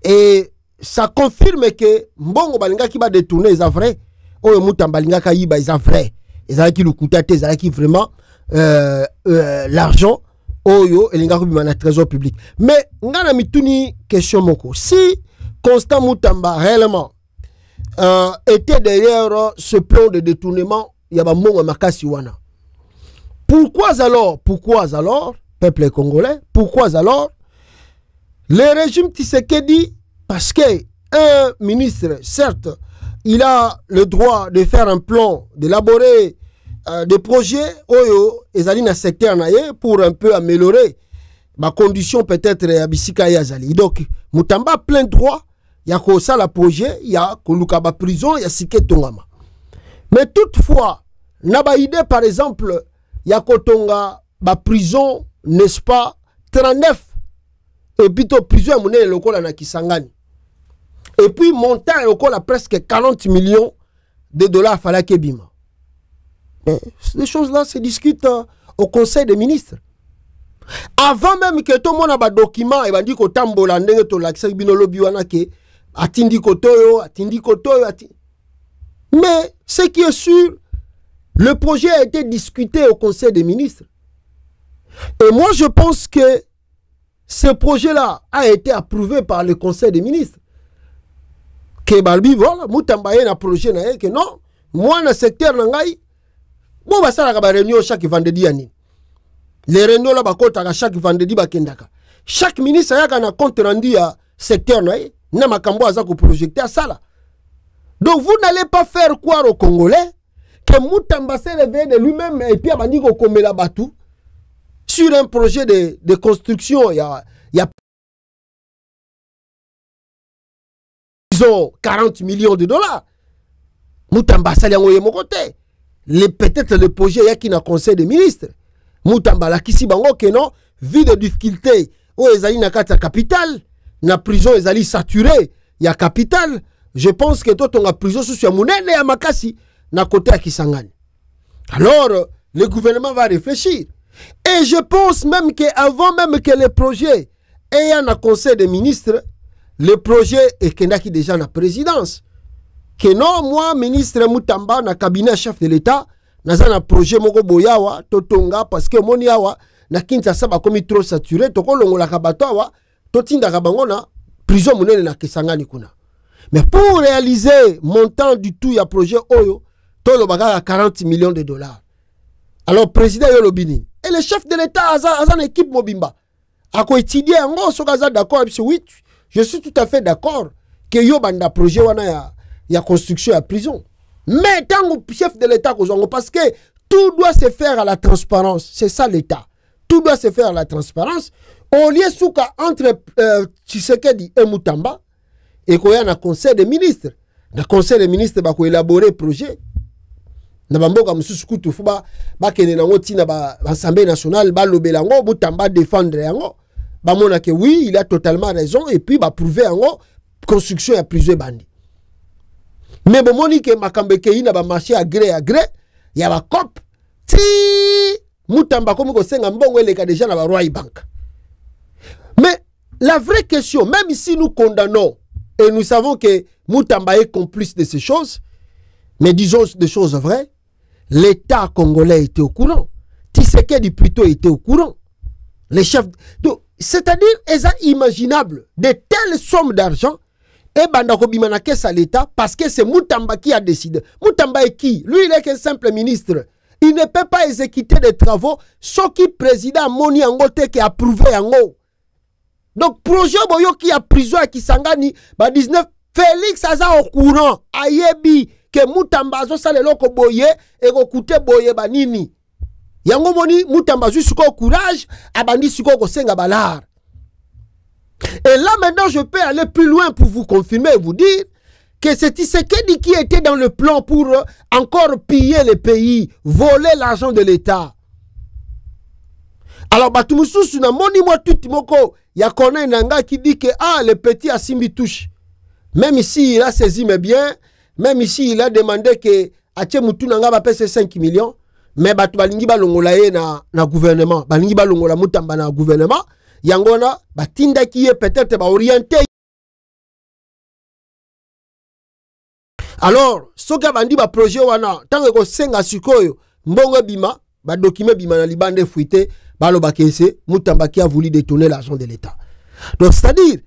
Et ça confirme que mbongo balingaki ba détourner les vrai. Oyo Mutamba lingaka yiba ils vrai. Ils ont qui le coûtait qui vraiment l'argent oyo elingaka bima na trésor public. Mais ngana mituni question moko. Si Constant Mutamba réellement était derrière ce plan de détournement, il y a un makasi wana. Pourquoi alors, peuple congolais, pourquoi alors le régime Tshisekedi, parce que un ministre, certes, il a le droit de faire un plan, d'élaborer des projets oyo ezali secteur naye pour un peu améliorer ma condition peut-être à bisika yazali. Donc Mutamba plein droit. Il y a ça la projet, il y a Kolukaba prison, il y a Sike Tongama. Mais toutefois, naba idée par exemple, il y a Kotonga ba prison, n'est-ce pas, 39 et puis prison monnaie lokola na Kisangani. Et puis montant lokola presque 40 millions de dollars fallait que bima. Ces choses-là se discutent au Conseil des ministres. Avant même que tout le monde ait un document, il va dire que tambola ndenge to l'accès bino lobi wana ke atindi kotoyo. Mais ce qui est sûr, le projet a été discuté au Conseil des ministres. Et moi, je pense que ce projet-là a été approuvé par le Conseil des ministres. Que Balbi, voilà, Moutambaye na projet na que non, moi, dans le secteur nangai, bon, bah, ça, la réunion chaque vendredi année. Les réunions là, bah, chaque vendredi, bah, kendaka. Chaque ministre a un compte rendu à secteur naï, n'a ma cambo à ça qu'on projecte à ça là. Donc, vous n'allez pas faire croire aux Congolais que Moutamba s'est réveillé de lui-même et puis Abandi Komela Batou sur un projet de construction. Il y a disons 40 millions de dollars. Moutamba s'est envoyé mon côté. Peut-être le projet y a qui n'a conseil des ministres. Moutamba la kisi bango que non, vu de difficultés, où ils allaient na kata capitale, na prison ils allaient saturé, il y a capitale. Je pense que toi, ton prison sous Mounene et Makasi, na côté à Kisangani. Alors, le gouvernement va réfléchir. Et je pense même qu'avant même que le projet ait un conseil des ministres, le projet est qu'il y a déjà la présidence. Que non, moi, ministre Moutamba, na cabinet chef de l'État, na un projet moko boyawa, totonga, parce que mon yawa, na Kinshasa ba komi trop saturé, toko longo la kabatowa, totinda kabangona, prison Mounene na Kisangani kuna. Mais pour réaliser montant du tout, il y a un projet Oyo, tout le bagage à 40 millions de dollars. Alors, président Yolobini, et le chef de l'État a une équipe Mobimba. A quoi étudier en gros, ce gars d'accord, oui, je suis tout à fait d'accord que Yobanda projet, il y a construction à prison. Mais tant que chef de l'État, parce que tout doit se faire à la transparence, c'est ça l'État. Tout doit se faire à la transparence. Au lieu souka entre Tshisekedi et Moutamba, et qu'il y a un conseil des ministres. Le conseil des ministres va élaborer le projet. Na bamboka mususu kutu fuba ba kene nango tina ba l'Assemblée nationale ba lobelango Moutamba défendre yango. Ba mona que oui, il a totalement raison et puis ba prouver yango construction ya plusieurs bandits. Mais bon moni que makambe ke ina ba marché à gré, il y a ba cop ti Moutamba comme ko senga mbongo eleka déjà na ba roi bank. Mais la vraie question, même si nous condamnons et nous savons que Moutamba est complice de ces choses, mais disons des choses vraies, l'État congolais était au courant. Tshisekedi plutôt était au courant. Les chefs... C'est-à-dire, c'est imaginable de telles sommes d'argent et Bandako Bimanake à l'État parce que c'est Moutamba qui a décidé. Moutamba est qui? Lui, il est qu'un simple ministre. Il ne peut pas exécuter des travaux sauf qui président Moni Angote qui a approuvé Ango. Donc, projet Boyo qui a prison à Kisangani, 19, Félix Aza au courant, Ayebi, que Moutamba zo sale loko boye, et ko koute boye banini. Yango moni, Moutamba zo suko courage, abandi suko ko senga balar. Et là maintenant, je peux aller plus loin pour vous confirmer et vous dire que c'est Tshisekedi qui était dans le plan pour encore piller le pays, voler l'argent de l'État. Alors, Batumusu, na moni moi tout moko, ya connaît Nanga qui dit que le petit a simbi touche. Même ici, il a saisi mais bien, même ici, il a demandé que Ache Moutou Nanga va payer 5 millions, mais Batu Balingi Balongola na gouvernement, Balingi Balongola Moutamba na gouvernement, Yangona, Batinda qui est peut-être orienté. Alors, ce qui a dit le projet, tant que senga sukoyo, mbongo bima, document bima na libande fuité, balo bakese, Moutamba qui a voulu détourner l'argent de l'État. Donc, c'est-à-dire,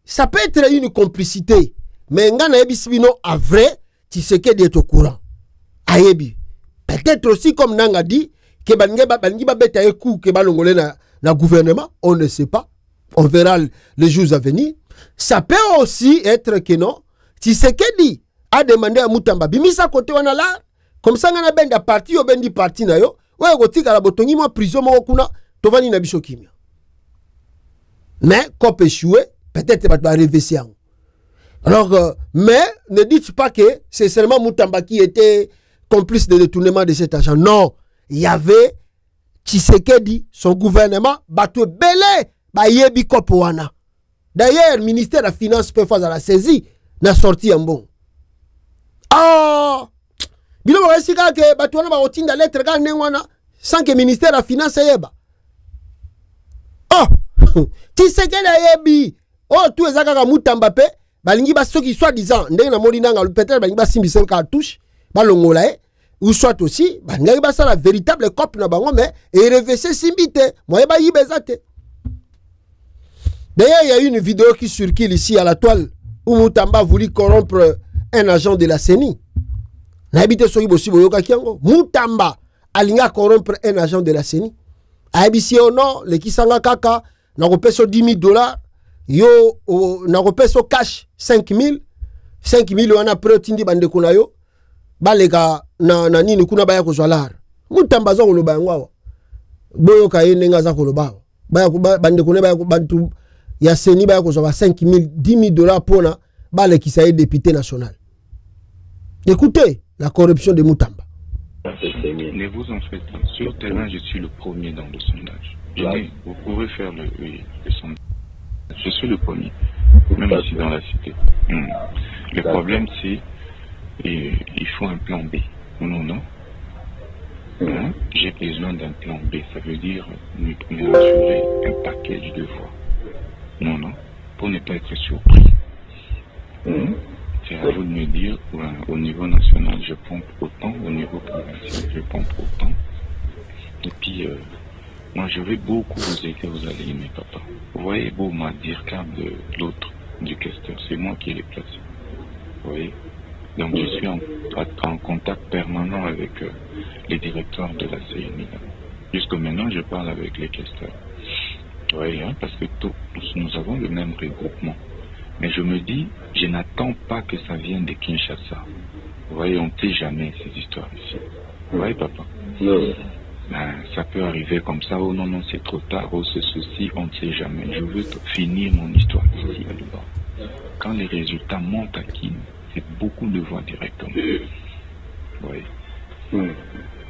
ça peut être une complicité, mais ngana ebisibino a vrai, Tshisekedi est au courant. Ayebi. Peut-être aussi, comme Nanga dit, que Balingi ba beta ekou que balongole na gouvernement, on ne sait pas. On verra les jours à venir. Ça peut aussi être que non, Tshisekedi a demandé à Moutamba, bimisa côté wana la, comme ça ngana benda parti ou bendi parti na yo, ouais gotika la botongi moi prison mo kuna, tovani na biso kimia. Mais quand échoué, peut-être va arriver si. Alors, mais ne dites pas que c'est seulement Moutamba qui était complice de détournement de cet argent. Non, il y avait Tshisekedi, son gouvernement, Batou Belé, Bayebi Kopoana. D'ailleurs, le ministère de la Finance peut faire la saisie, n'a sorti un bon. Ah! Bilo ba sika ke Batouana ba otinda lettre ga nengwana sans que le ministère de la Finance yeba. Oh! Tshisekedi ayebi. Oh, tout ezaka ka Moutamba pe, balingi ba soki soit disant ndenge na moni nanga peut-être balingi ba simbisa cartouche ba longola ou soit aussi balingi ba ça la véritable cop na bango mais et reverser simbite moi ba yibezate. D'ailleurs il y a une vidéo qui circule ici à la toile où Moutamba voulu corrompre un agent de la CENI. Na habité soki bosi boyoka kiango Moutamba alinga corrompre un agent de la CENI. Abisi o non le kisanga kaka na kopeso $10,000 yo na kopeso cash 5,000 wana pre tindi bande kuna yo balega na nini kuna baya ko zwalar Moutamba zo koloba yango boyo ka yene ngaza koloba baya bande kuna baya ko bantu ya CENI baya ko zwa 5,000 $10,000 pona bale qui est député national. Écoutez la corruption de Moutamba. Ne vous en faites pas. Sur le terrain, je suis le premier dans le sondage. Vous pouvez faire le sondage. Je suis le premier, même ici dans la cité. Le problème, c'est il faut un plan B. Non. J'ai besoin d'un plan B. Ça veut dire me assurer un package de voix. Non. Pour ne pas être surpris. C'est à vous de me dire, au niveau national, je pompe autant, au niveau provincial, je pompe autant. Et puis, moi, je vais beaucoup vous aider, vous allez aimer, papa. Vous voyez, beau m'a dire câble de l'autre, du questeur, c'est moi qui l'ai placé. Vous voyez? Donc, je suis en contact permanent avec les directeurs de la CNI. Jusqu'à maintenant, je parle avec les questeurs. Vous voyez, parce que nous avons le même regroupement. Mais je me dis, je n'attends pas que ça vienne de Kinshasa. Vous voyez, on ne sait jamais ces histoires ici. Vous voyez, papa? Ben, ça peut arriver comme ça. Oh non, c'est trop tard. Oh, c'est ceci, on ne sait jamais. Je veux finir mon histoire ici à Luba. Quand les résultats montent à Kin, c'est beaucoup de voix directement. Vous voyez?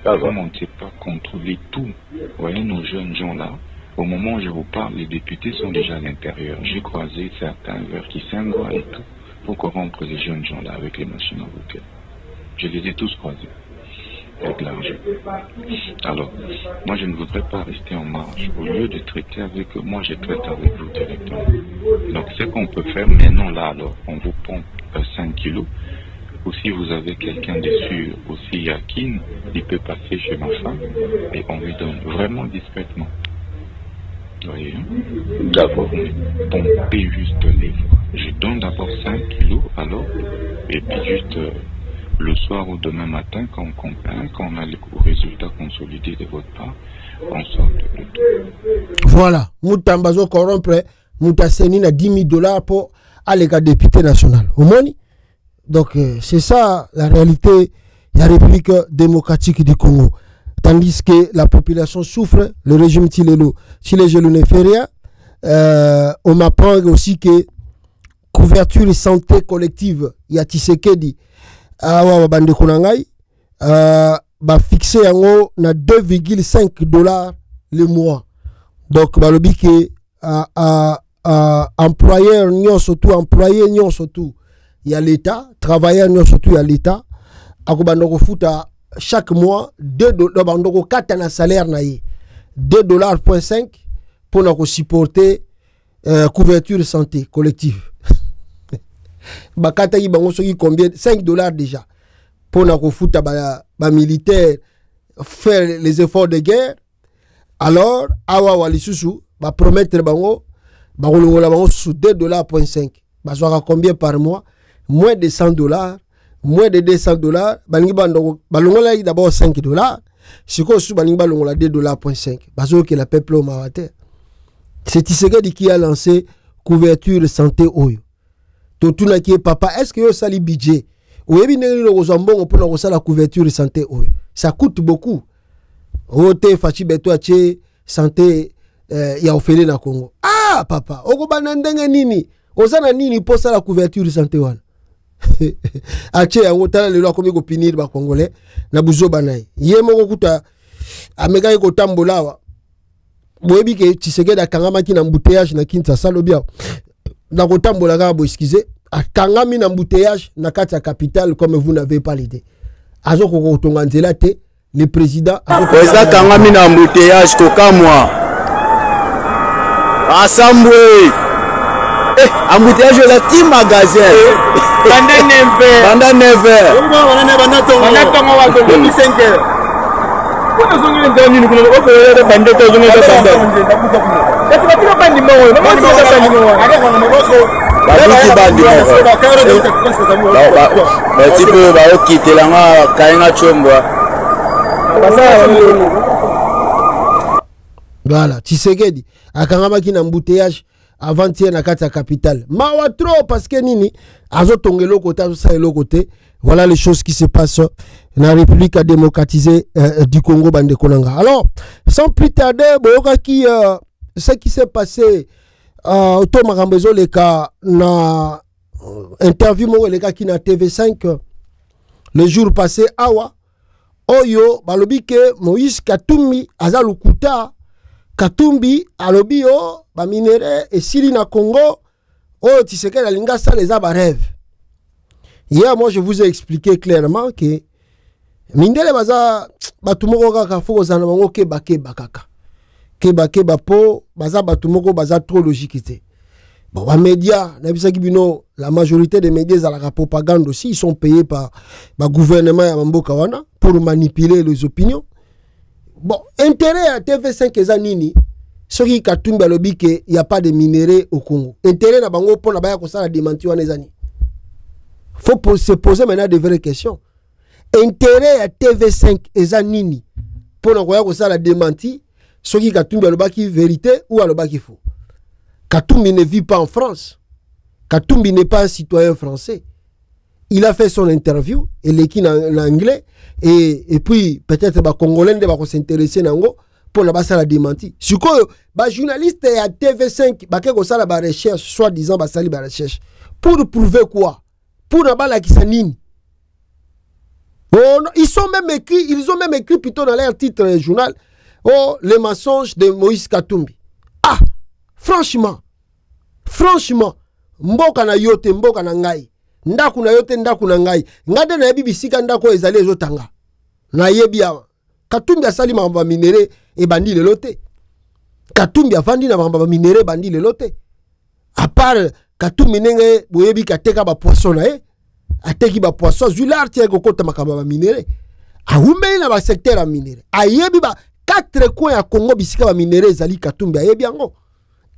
Comme on ne sait pas contrôler tout. Vous voyez, nos jeunes gens-là, au moment où je vous parle, les députés sont déjà à l'intérieur. J'ai croisé certains vers qui s'envoient et tout pour corrompre les jeunes gens-là avec les machines à voter. Je les ai tous croisés avec l'argent. Alors, moi je ne voudrais pas rester en marge. Au lieu de traiter avec eux, moi je traite avec vous directement. Donc ce qu'on peut faire maintenant là, alors, on vous pompe 5 kilos. Ou si vous avez quelqu'un de sûr, aussi à Kin, il peut passer chez ma femme et on lui donne vraiment discrètement. Oui, d'abord, pomper juste les voix. Je donne d'abord 5 kilos, alors, et puis juste le soir ou demain matin, quand on a le résultat consolidé de votre part, on sort de tout. Voilà, Moutamba zo corrompre, Moutaseni na $10,000 pour aller à député national. Au moins, donc c'est ça la réalité de la République démocratique du Congo. Tandis que la population souffre, le régime Tilelo, si les jeunes ne font rien, on m'apprend aussi que couverture santé collective, il y a Tshisekedi, bande konangai, fixé en haut na $2,5 le mois. Donc, balobi que employeur nyon surtout, employé nyon surtout, il y a l'État, travailleur nyon surtout, il y a l'État, akobandoko futa chaque mois $2 na salaire na ye $2.5 pour nous supporter couverture santé collective. Bakata yi bango soki combien $5 déjà pour nous foutre ba militaire faire les efforts de guerre. Alors awa walisusu ba promettre bango ba kolongola bango sous $2.5 ba soka combien par mois? Moins de $100. Moins de $200, balongola d'abord $5. Si vous avez $2.5, parce que le peuple au Mawate. C'est Tshisekedi qui a lancé couverture santé oyo. Tout le qui est papa, est-ce que vous avez le budget? Ou est-ce que vous avez la couverture santé oyo? Ça coûte beaucoup. Ote fachi beto ache santé ya ofele na Congo. Ah papa, okobana ndenge nini? Ozana nini pour ça la couverture santé wana? Ache yango tala lelo akomi ko pinir ba congolais na buzoba naye yemo ko kuta ameka ko tambola wa boyebi ke Tshisekedi akangama ki na embouteillage na Kinshasa lobia na ko tambola ka bo excusez akangami na embouteillage na kati ya capitale comme vous n'avez pas l'idée azoko ko tonga nzela te le président eza kangami na embouteillage ko kamwa asambwe embouteillage la team magasin. Pendant 9 heures. Voilà, Tshisekedi akangama ki na embouteillage avant-hier na kati ya capitale. Mawa trop parce que nini azo tongelo côté azo sa côté. Voilà les choses qui se passent dans la République démocratisée du Congo bande konanga. Alors, sans plus tarder, ce qui s'est passé auto makambezo le cas na interview mo le cas qui na TV5 le jour passé awa oyo balobi ke Moïse Katumbi azalukuta Katumbi alobi o ba minere et sili na Congo o Tshisekedi alinga ça les aba rêve. Hier moi je vous ai expliqué clairement que mindele baza batumoko kaka foko zana bango ke bakaka. Keba po baza batumoko baza trop logique té. Bon ba médias na bisaki bino la majorité des médias à la propagande aussi ils sont payés par ba gouvernement ya mboka wana pour manipuler les opinions. Bon, intérêt à TV5 ezanini, ce qui Katumbi alobi que il y a pas de minerais au Congo. Intérêt na bango pour na baya ko sala démenti wana ezani. Faut se poser maintenant de vraies questions. Intérêt à TV5 ezanini pour na ko sala démenti, ce qui Katumbi alobaki vérité ou alobaki faux. Katumbi ne vit pas en France. Katumbi n'est pas un citoyen français. Il a fait son interview, il est en anglais, et puis peut-être les Congolais vont s'intéresser pour la démenti. Si les journalistes à TV5 vont faire des recherches, soi-disant, des recherches, pour prouver quoi? Pour la Kisanine. Ils ont même écrit plutôt dans leur titre journal, oh, les mensonges de Moïse Katumbi. Ah, franchement, mboka na yote, mboka na ngai. Ndaku na yote ndaku na ngai ngade na yebi bisika ndako ezali ezotanga na yebi ya Katumbi asali mamba minere e bandi le lote Katumbi afandi na mamba minere bandi le lote à part Katumbi nenge boyebi kateka ba poisson na ateki ba poisson zular tie kokota makamba ba minere awumeli na ba secteur ya minere ayebi ba 4 coins ya Congo bisika ba minere ezali Katumbi ayebi yango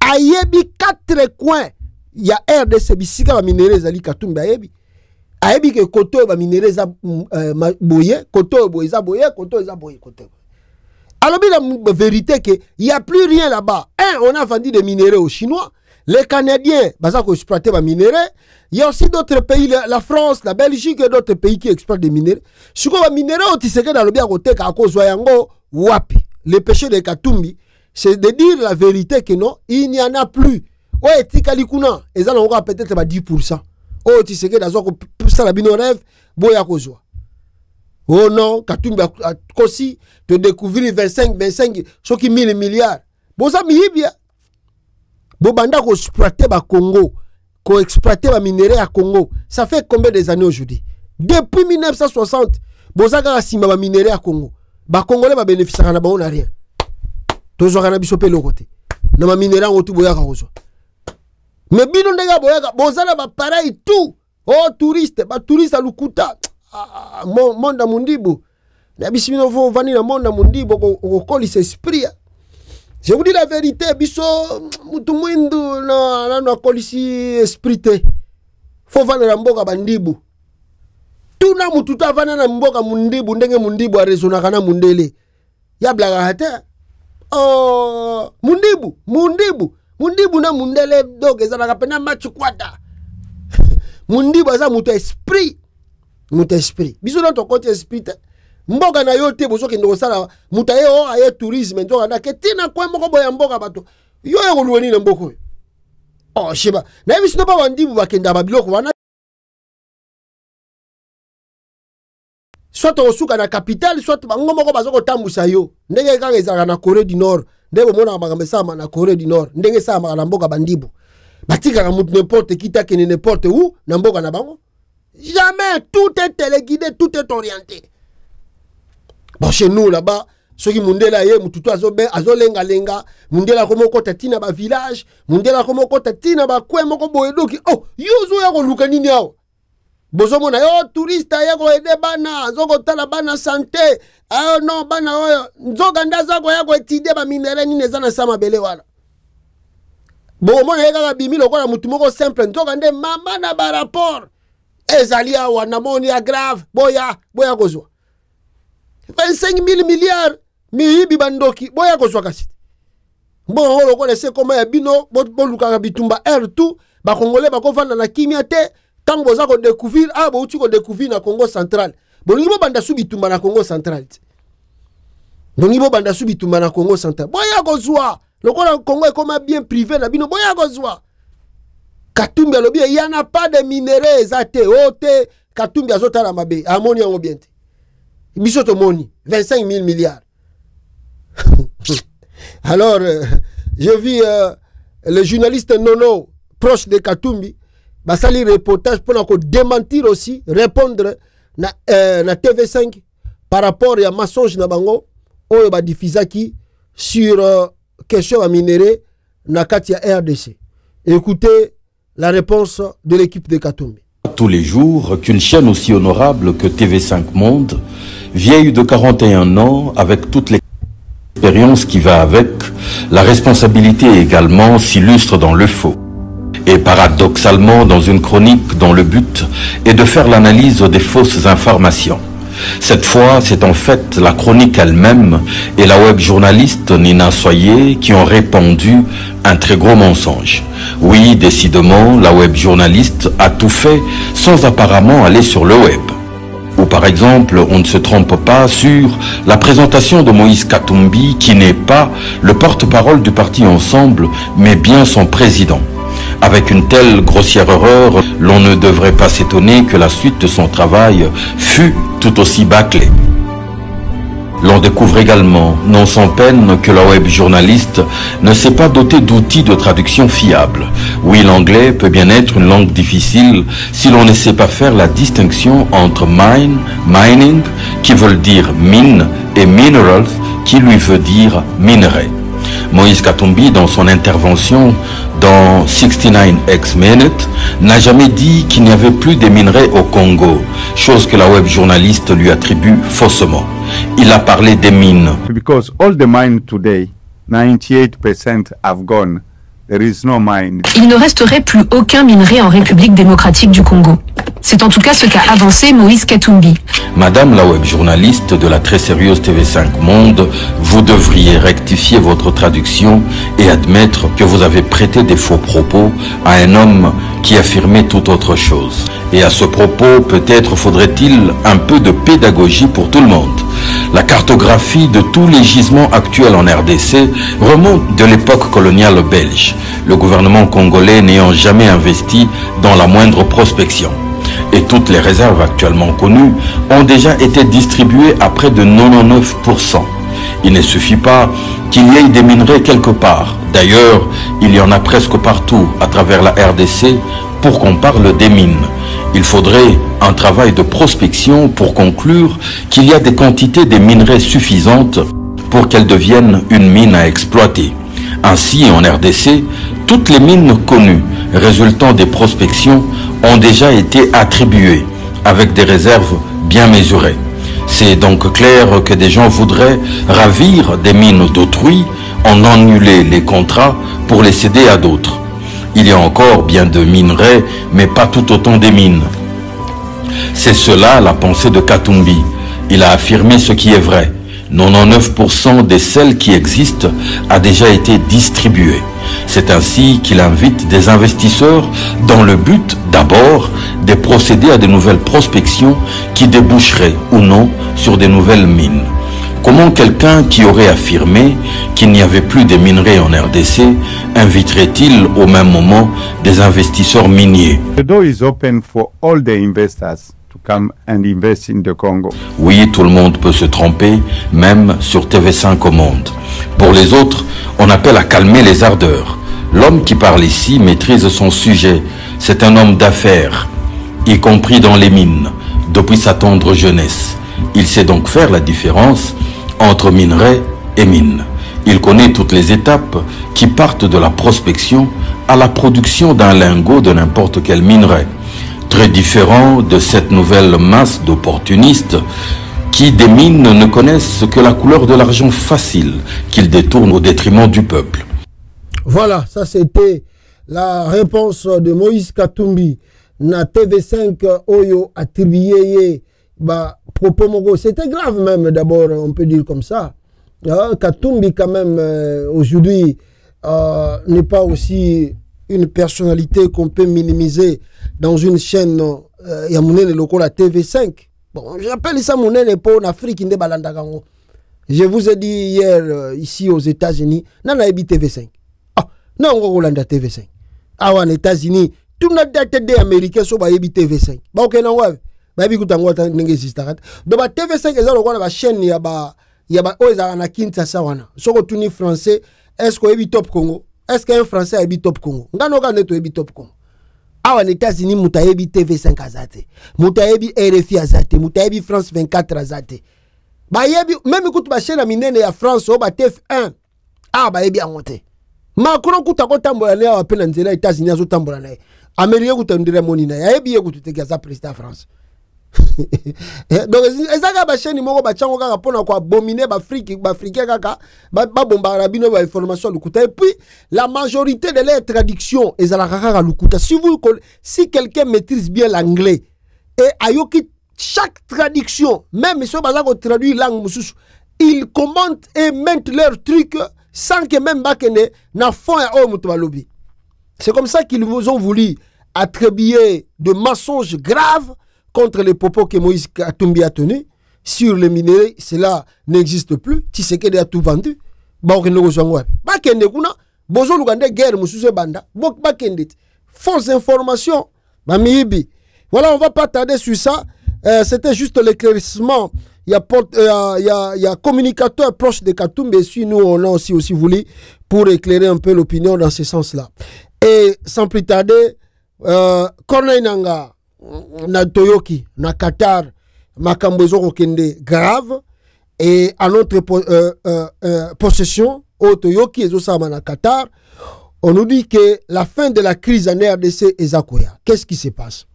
ayebi 4 coins. Il y a RDC bisika ba minere ezali Katumbi ayebi ke koto ba minere za boye koto boye za boye koto za boye koto. Alors la vérité que il y a plus rien là-bas. On a vendu des minéraux aux Chinois, les Canadiens baza ko exploiter ba minéraux. Il y a aussi d'autres pays, la France, la Belgique et d'autres pays qui exploitent des minéraux. Siko ba minéraux Tshisekedi alobi akoteka akozwa yango wapi. Le péché de Katumbi c'est de dire la vérité que non, il n'y en a plus. Ouais, tikali kuna, ezala encore peut-être 10%. Oh, Tshisekedi azo ko sala bino rêve, boya kozwa. Oh non, Katumbi kosi te découvrir 25 soki 1000 milliards. Boza mihibia. Bobanda ko exploiter ba Congo, ko exploiter ba minerais à Congo. Ça fait combien des années aujourd'hui? Depuis 1960, boza ka simba ba minerais à Congo. Ba Congolais ba bénéficier na ba on a rien. Tozo kana biso pe le côté. Na ma minerais on tout boya ka kozwa. Mais bino ndega boyaka bozala ba pareil tout. Oh touriste, ba touriste à Lukuta. Monde mundibu. Na bisino fo vani na monde mundibu ko colis esprit. Je vous dis la vérité, biso mutu mwindu na kolisi esprit te. Fo vani na mboka bandibu. Tuna mutu ta vana na mboka mundibu ndenge mundibu a rezona kana mundele. Ya blaga hata. Oh mundibu na mundele doge za nakapena machu kwata. Mundibu aza mutu esprit. Biso na to côté esprit. Mboka na yote bozo ke ndoko sala muta yo aye tourisme ndoka na ketina kwa moko boya mboka bato. Yo yo luweni na mboko. Oh shiba. Na biso no ba wandibu bakenda babiloko wana. Soit osuka na capitale soit bango moko bazoko tambusa yo. Ndenge kanga ezaka na Corée du Nord. Ndebo mona bakambe sama na Corée du Nord. Ndenge sama na mboka bandibu. Batika ka mutu n'importe qui ta kene n'importe où na mboka na bango. Jamais tout est téléguidé, tout est orienté. Bon chez nous là-bas, soki mundela ye mututu azolenga lenga mundela komo kota tina ba village mundela komo kota tina ba kwe moko boyedoki oh yozo ya ko luka nini awo bozo mona yo touriste ya ko ede bana zoko tala bana santé ah non bana oyo nzoka ndaza ko ya ko etide ba minere nini ezana sama bele wana bo mona ye kaka bimi lokola mutu moko simple nzoka nde mama na ba rapport ezali awa na moni ya grave boya kozwa 25 000 milliards miyibi bandoki boya kozwa kasi bon lokola se koma ya bino boluka bitumba R2 ba congolais ba kovanda na kimia te tango boza ko découvrir ah bo uti ko découvrir na Congo central bolingi bo banda su bitumba na Congo central bolingi bo banda su bitumba na Congo central boya kozwa lokola Congo est comme bien privé na bino boya kozwa Katumbi alobi il y en a pas de minéraux ezate ote Katumbi azotala mabe amoni yango bien te biso to moni 25 000 milliards alors je vis le journaliste Nono proche de Katumbi basali reportage pour démentir aussi répondre na TV5 par rapport à mensonge na bango oyo ba diffusaki sur question à minerai na kati ya RDC. Écoutez la réponse de l'équipe de Katumbi. Tous les jours qu'une chaîne aussi honorable que TV5 Monde, vieille de 41 ans, avec toute l'expérience qui va avec, la responsabilité également s'illustre dans le faux. Et paradoxalement dans une chronique dont le but est de faire l'analyse des fausses informations. Cette fois, c'est en fait la chronique elle-même et la web journaliste Nina Soyer qui ont répandu un très gros mensonge. Oui, décidément, la web journaliste a tout fait sans apparemment aller sur le web. Ou par exemple, on ne se trompe pas sur la présentation de Moïse Katumbi qui n'est pas le porte-parole du parti Ensemble, mais bien son président. Avec une telle grossière erreur, l'on ne devrait pas s'étonner que la suite de son travail fût tout aussi bâclée. L'on découvre également, non sans peine, que la web journaliste ne s'est pas dotée d'outils de traduction fiables. Oui, l'anglais peut bien être une langue difficile si l'on ne sait pas faire la distinction entre mining, qui veut dire mine, et minerals, qui lui veut dire minerai. Moïse Katumbi, dans son intervention dans 69X Minute, n'a jamais dit qu'il n'y avait plus de minerais au Congo, chose que la web journaliste lui attribue faussement. Il a parlé des mines. Because all the mines today, 98% have gone. There is no mine. Il ne resterait plus aucun minerai en République démocratique du Congo. C'est en tout cas ce qu'a avancé Moïse Katumbi. Madame la web journaliste de la très sérieuse TV5 Monde, vous devriez rectifier votre traduction et admettre que vous avez prêté des faux propos à un homme qui affirmait tout autre chose. Et à ce propos, peut-être faudrait-il un peu de pédagogie pour tout le monde. La cartographie de tous les gisements actuels en RDC remonte de l'époque coloniale belge, le gouvernement congolais n'ayant jamais investi dans la moindre prospection. Et toutes les réserves actuellement connues ont déjà été distribuées à près de 99%. Il ne suffit pas qu'il y ait des minerais quelque part. D'ailleurs, il y en a presque partout à travers la RDC pour qu'on parle des mines. Il faudrait un travail de prospection pour conclure qu'il y a des quantités de minerais suffisantes pour qu'elles deviennent une mine à exploiter. Ainsi, en RDC, toutes les mines connues résultant des prospections ont déjà été attribuées avec des réserves bien mesurées. C'est donc clair que des gens voudraient ravir des mines d'autrui, en annuler les contrats pour les céder à d'autres. Il y a encore bien de minerais, mais pas tout autant des mines. C'est cela la pensée de Katumbi. Il a affirmé ce qui est vrai. 99% des sels qui existent a déjà été distribué. C'est ainsi qu'il invite des investisseurs dans le but d'abord de procéder à de nouvelles prospections qui déboucheraient ou non sur de nouvelles mines. Comment quelqu'un qui aurait affirmé qu'il n'y avait plus de minerais en RDC inviterait-il au même moment des investisseurs miniers? The door is open for all the investors to come and invest in the Congo. Oui, tout le monde peut se tromper, même sur TV5 au Monde. Pour les autres, on appelle à calmer les ardeurs. L'homme qui parle ici maîtrise son sujet. C'est un homme d'affaires, y compris dans les mines, depuis sa tendre jeunesse. Il sait donc faire la différence entre minerai et mine. Il connaît toutes les étapes qui partent de la prospection à la production d'un lingot de n'importe quel minerai. Très différent de cette nouvelle masse d'opportunistes qui des mines ne connaissent que la couleur de l'argent facile qu'ils détournent au détriment du peuple. Voilà, ça c'était la réponse de Moïse Katumbi na TV5 Oyo attribué propos Mogo. C'était grave même d'abord, on peut dire comme ça. Katumbi quand même aujourd'hui n'est pas aussi une personnalité qu'on peut minimiser dans une chaîne Yamounene local à TV5. Bon, j'appelle ça Mounene pour l'Afrique. Je vous ai dit hier ici aux États-Unis, Nana Ebi TV5. Ah, non, on va TV5. Ah, en États-Unis, tout le monde des Américains sont Ebi TV5. Bah, ok, non, ouais. Bah, Ebi Koutango, donc, TV5, ils ont la chaîne, il y a un Kinshasa, si on tourne français, est-ce qu'on est top Congo? Est-ce qu'un français est top Congo? On a est top Congo. Ah, en États-Unis, Moutaïbi TV5 azate. Moutaïbi RFI azate. Moutaïbi France 24 azate. Bah, même écoute ma chaîne à minene à France, au TF1. Ah, bah, yebi a monté. Macron kuta ko tambolane à peine en zéla États-Unis azo tambolane. Amérique kuta ndire monina. Yebi écoute te gaza président France. Donc ezaka ba chaîne moko ba chango kaka pona ko abominer ba Africain kaka ba bomba bino ba information lukuta. Et puis la majorité de leurs traductions ezala kaka lukuta. Si quelqu'un maîtrise bien l'anglais et ayoki chaque traduction, même si on traduit langue mususu, ils commentent et mettent leurs trucs sans que même bakene na fond et lobby. C'est comme ça qu'ils nous ont voulu attribuer de mensonges graves contre les propos que Moïse Katumbi a tenus sur les minéraux. Cela n'existe plus. Tshisekedi a tout vendu. Bakende kuna bozo lugande guerre mususu banda. Bakende fausses informations. Voilà, on va pas tarder sur ça. C'était juste l'éclaircissement. Il y a communicateur proche de Katumbi et si nous on a aussi voulu pour éclairer un peu l'opinion dans ce sens-là. Et sans plus tarder, Corneille Nanga na Toyoki, na Qatar, Makambozo Kokende grave et à notre possession au Toyoki et au na Qatar, on nous dit que la fin de la crise en RDC est Zakoya. Qu'est-ce qui se passe?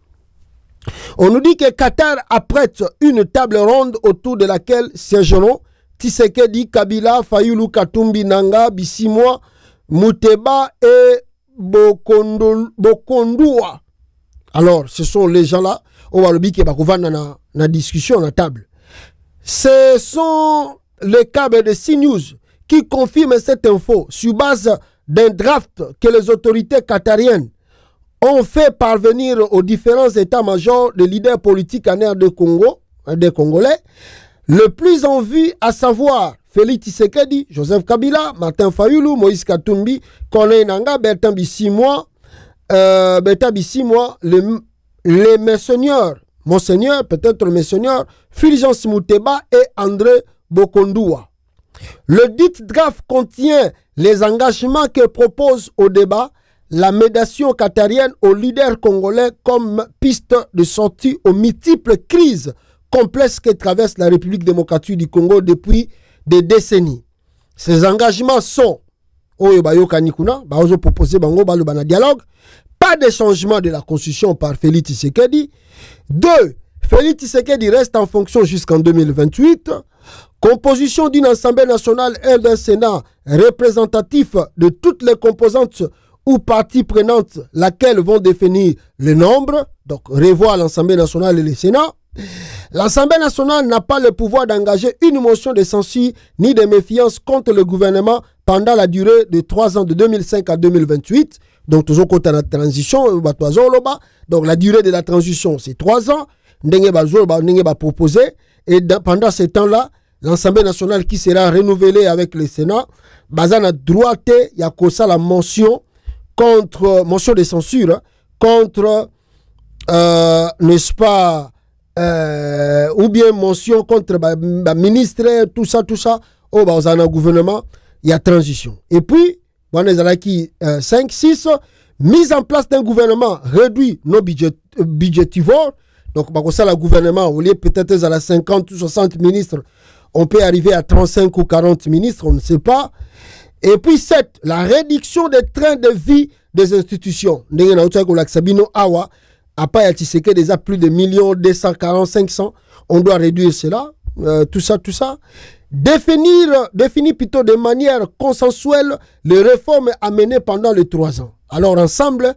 On nous dit que Qatar apprête une table ronde autour de laquelle siégeront Tshisekedi, Kabila, Fayulu, Katumbi, Nanga, Bisimwa, Mouteba et Bokondua. Alors, ce sont les gens-là, on va le dire qu'il y a une discussion à la table. Ce sont les câbles de CNews qui confirment cette info sur base d'un draft que les autorités qatariennes ont fait parvenir aux différents états-majors des leaders politiques en air de Congo, des Congolais, le plus en vue, à savoir Félix Tshisekedi, Joseph Kabila, Martin Fayulu, Moïse Katumbi, Corneille Nanga, Bertin Bisimwa, les monseigneurs, peut-être monseigneur, Fulgence Mouteba et André Bokondua. Le dit draft contient les engagements que propose au débat la médiation qatarienne aux leaders congolais comme piste de sortie aux multiples crises complexes que traverse la République démocratique du Congo depuis des décennies. Ces engagements sont dialogue, pas de changement de la constitution par Félix Tshisekedi. 2. Félix Tshisekedi reste en fonction jusqu'en 2028. Composition d'une Assemblée nationale et d'un Sénat représentatif de toutes les composantes ou parties prenantes, laquelle vont définir le nombre, donc revoir l'Assemblée nationale et le Sénat. L'Assemblée nationale n'a pas le pouvoir d'engager une motion de censure ni de méfiance contre le gouvernement pendant la durée de 3 ans de 2005 à 2028. Donc, toujours contre la transition, donc la durée de la transition, c'est 3 ans. Proposé. Et pendant ce temps-là, l'Assemblée nationale qui sera renouvelée avec le Sénat, bazana droite, il y a la motion de censure contre, n'est-ce pas, ou bien motion contre ministre, tout ça, au gouvernement, il y a transition. Et puis, on est qui 5, 6, mise en place d'un gouvernement réduit nos budgétivores. Donc, le gouvernement, au lieu peut-être à la 50 ou 60 ministres, on peut arriver à 35 ou 40 ministres, on ne sait pas. Et puis 7, la réduction des trains de vie des institutions. Après, il y a déjà plus de 1 245 on doit réduire cela, tout ça. Définir plutôt de manière consensuelle les réformes amenées pendant les 3 ans. Alors ensemble,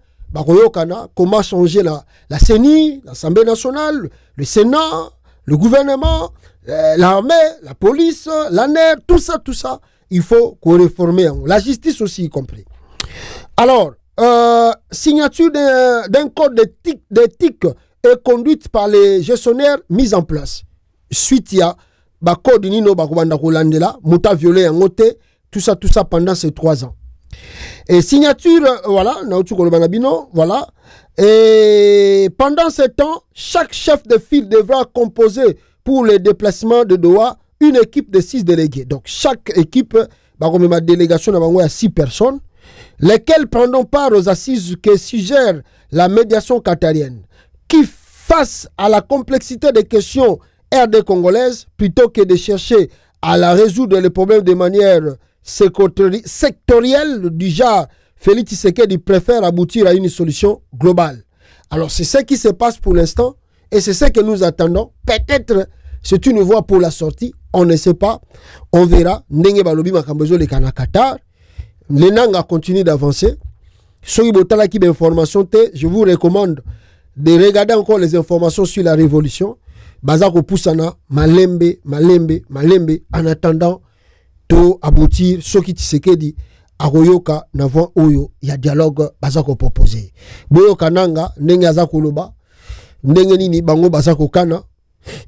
comment changer la CENI, l'Assemblée nationale, le Sénat, le gouvernement, l'armée, la police, l'ANER, tout ça, il faut qu'on réforme. La justice aussi y compris. Alors, signature d'un code d'éthique et conduite par les gestionnaires mise en place. Suite, il y a code nino muta violé en côté, tout ça pendant ces 3 ans. Et signature, voilà, voilà. Et pendant ce temps, chaque chef de file devra composer pour les déplacements de Doha une équipe de 6 délégués. Donc chaque équipe, ma délégation a 6 personnes, lesquelles prendront part aux assises que suggère la médiation qatarienne, qui face à la complexité des questions RD congolaises, plutôt que de chercher à la résoudre les problèmes de manière sectorielle du genre, Félix Tshisekedi préfère aboutir à une solution globale. Alors c'est ce qui se passe pour l'instant et c'est ce que nous attendons. Peut-être c'est une voie pour la sortie, on ne sait pas, on verra. Ndenge balobi makambozo le kana Qatar, les Nanga continuent d'avancer. Soki botala ki d'informations te, je vous recommande de regarder encore les informations sur la révolution. Bazako Poussana, Malembe, en attendant to aboutir, Soki Tshisekedi, Agoyoka, Navon Oyo, il y a dialogue, Bazako proposé. Boyo Kananga, Ndenge Azako Loba, Ndenge Nini, Bango Bazako Kana,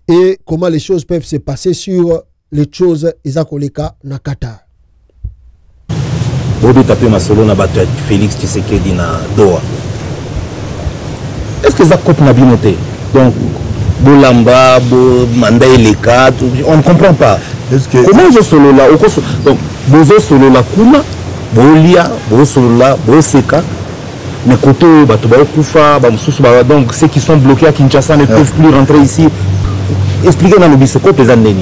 et comment les choses peuvent se passer sur les choses Izako Leka na Qatar. Bodo tapé ma solo na bato Félix Tshisekedi na Doha. Est-ce que ça coupe na binoté? Donc, Bolamba, Manda Eleka, on ne comprend pas. Comment je solo là? Donc, Bozo solo là, Kuna, Bolia, Bozo solo là, Boseka, mais côté Batouba Kufa, donc ceux qui sont bloqués à Kinshasa ne peuvent plus rentrer ici. Expliquez-nous le biscope les années.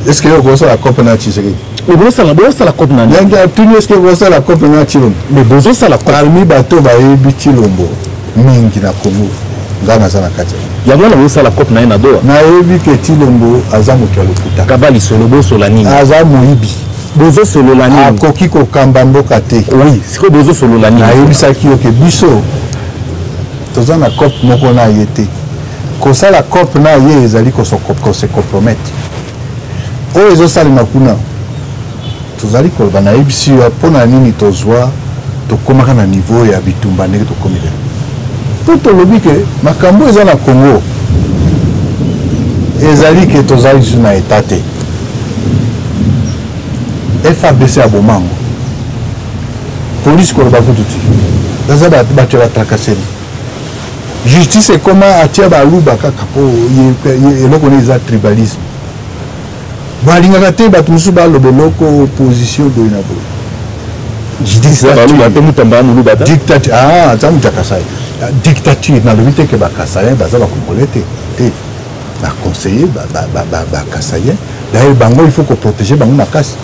Est-ce que vous avez la COP na Tshisekedi? Mais vous avez la COP na est-ce que vous avez la COP na Chilombo? Mais vous avez la COP. Parmi bateau ba yebi Chilombo, mingi na Congo. Ngana sana kati. Yango na vous la COP na Doha. Na yebi ke Chilombo azamu kwa lokuta. Kabali solobo solanini. Azamu ibi. Bozo solo la nini. Akoki ko kambambo kate. Oui, c'est que bozo solo la nini. Na yebi saki oke biso. Toza na COP moko na yete. Kosa la COP na ye ezali ko se compromettre. O ezo sali makuna. Tozali ko bana ebisi pona nini tozwa tokomaka na niveau ya bitumba ndenge tokomile. Tout lobi ke makambo eza na Congo. Ezali ke tozali su na etate. FABC a bomango. Police ko ba kututi. Daza ba tela trakaseni. Justice est comment atia ba luba kaka po eloko ne za tribalisme. Balinga te ba tumusu ba lobeloko opposition do inabo. Justice ba luba te mutamba no luba ta. Dictature tamu takasai. Dictature na lobite ke ba kasaya baza ba congolais te. Ba conseiller ba kasaya. D'ailleurs bango il faut que protéger bango na kasi.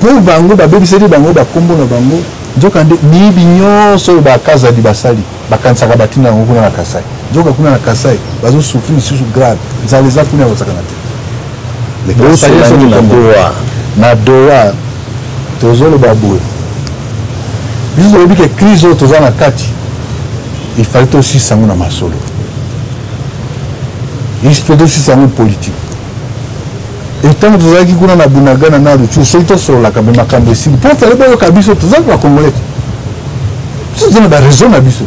Pour bango ba bebiseli bango ba kombo na bango nzokande ni binyoso ba kaza di basali bakansaka batina ngokuna na Kasai nzoka kuna na Kasai bazo souffrir sur grave zaleza kuna wasakana te le Kasai na Doha tozolo baboue biso lobi ke crise toza na kati il fallait aussi sango na masolo il fallait aussi sango politique. Et tant que vous avez dit qu'on a Bunagana na Luchu, c'est tout sur la caméra cambécile. Pour faire le bon cabisso, tout ça, quoi, congolais. C'est une raison à bisso.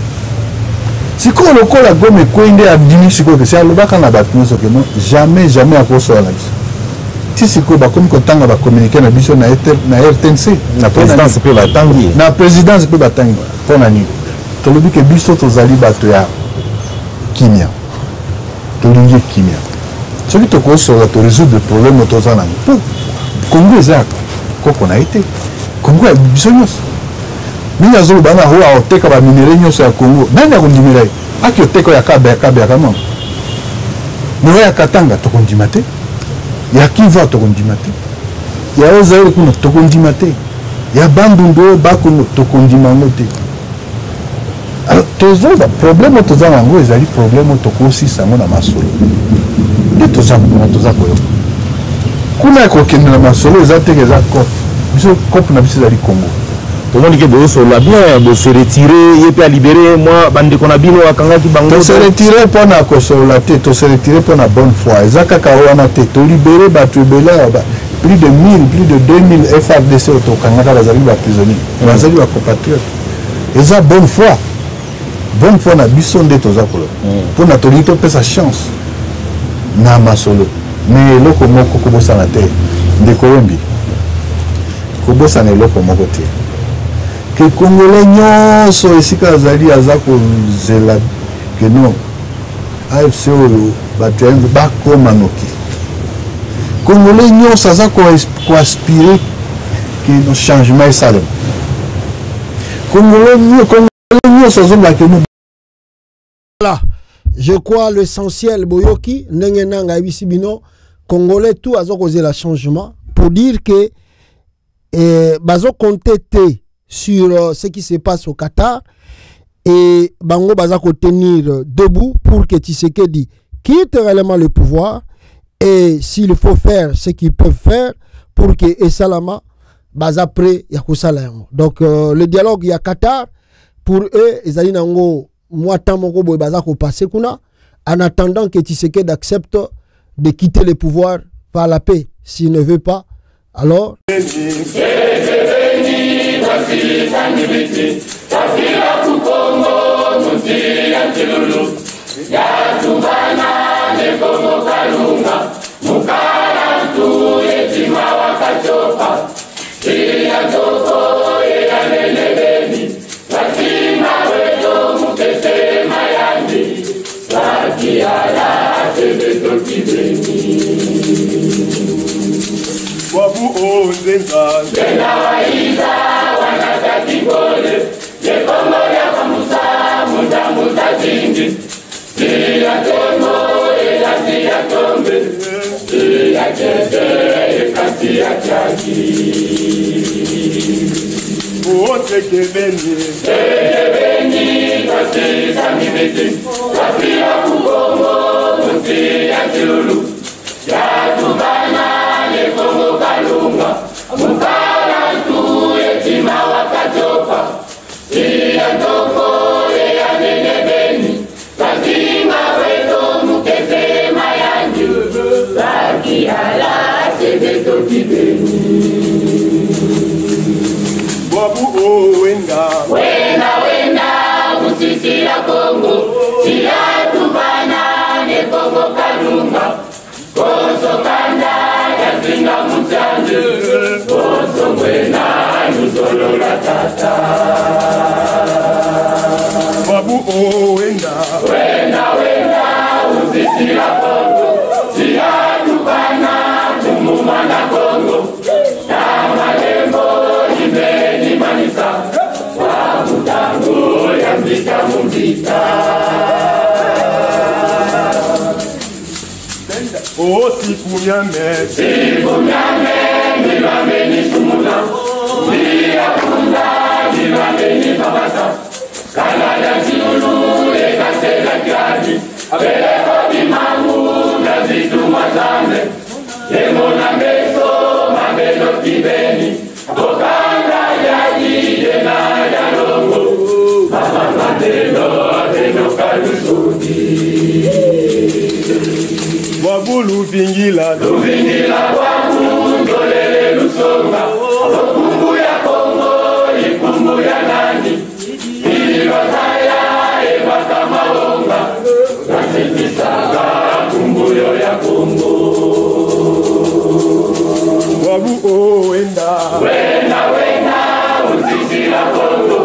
Si qu'on le colle à gomme et coinde à diminuer, c'est à l'obac en abattement, jamais à cause de la bisso. Si c'est quoi, comme quand on va communiquer na bisso na RTNC, la présidence peut la tanguer. La présidence peut la tanguer. Pour l'année. Tu le dis que bisso, tu as dit batoya Kimia. Tu le dis Kimia. Celui qui te résoudre le problème de ton ange. Congo est là. Qu'on a été. Congo est bisognos. Mina zolo bana ho a oteka ba minere nyoso ya Congo. Nani akondimira? Aki oteka ya kabe ya kama. Niwe ya Katanga to kondimate. ya Kivu tokondima te ya Ozaire kuna tokondima te ya Bandundu bakono tokondima ngo te. Alors toza problème toza nango ezali problème tokosi sango na masolo nde toza koyo kuna kokende na masolo eza te eza ko biso kope na biso ezali Congo. Tomoni ke boso la bien bo se retirer et puis libérer moi bande qu'on a bino akanga ki bango. To se retirer pour na kosola te, to se retirer pour na bonne foi. Ezaka ka wana te, to libérer ba tubela ba plus de 1000, plus de 2000 FARDC to kanga ka bazali ba prisonniers. Bazali ba compatriotes. Eza bonne foi. Bonne foi na biso nde toza kolo. Pour na tolito pesa chance na masolo. Mais loko moko ko bosa na te. De Kolombi. Ko bosa na loko moko te. Que Congolais nyonso esika azali aza kozela que non AFC oyo batembe bakoma noki Congolais nyonso aza koaspire que no changement esalema Congolais nyonso azoba que nous. Voilà, je crois l'essentiel boyoki ndenge nanga ebisi bino Congolais tout azo kozela changement pour dire que bazo compter sur ce qui se passe au Qatar et Bango Bazako tenir debout pour que Tshisekedi quitte réellement le pouvoir et s'il faut faire ce qu'ils peuvent faire pour que Essalama Baza prêt Yakusalayamo. Donc le dialogue ya Qatar pour eux ils allaient nango moita moko boy Bazako passer kuna en attendant que Tshisekedi accepte de quitter le pouvoir par la paix. S'il ne veut pas alors Wabu onzenga Zena waiza wanataki gole Yekongo ya kamusa muda muda zingi Siya tomo ila siya tombe Siya kese eka siya chaki Uote kebeni Kebeni kasi samimeti Kasi ya kugongo Musi ya chilulu Ya tubana Kongo kalunga mukala tu etima wakatopa iya toko ya nenebeni kazinga weto mukese mayanju baki ala sebeto kibeni wabu owenda wenda musisi ya Kongo iya tubana ne Kongo kalunga koso kanda Zinga mutande, oso mwena, nusolo la tata. Wabu wenda, uzisi la Kongo. Siya tupana, tumumana Kongo. Kama lembo, imeni manisa. Wabu tango, yambika mumbika. Oh, Sifunyame, Nivameni Sumuna, Niakunda, Nivameni Babasa, Kanada Zulu, Ekasela Kadi, Abeleko Bimamu, Nazitu Mazane, Emona Meso, Mabelo Kibeni, Okanda Yadi, Yena Yalongo, Mama Mandelo, Adeno Kalusudi. Wabulu vingila wabu ndolele lusonga kumbu ya Kongo ikumbu ya nani ilibazaya ebaka maonga nasikisaga kumbuyo ya Kongo wabu wenda uzisi la Kongo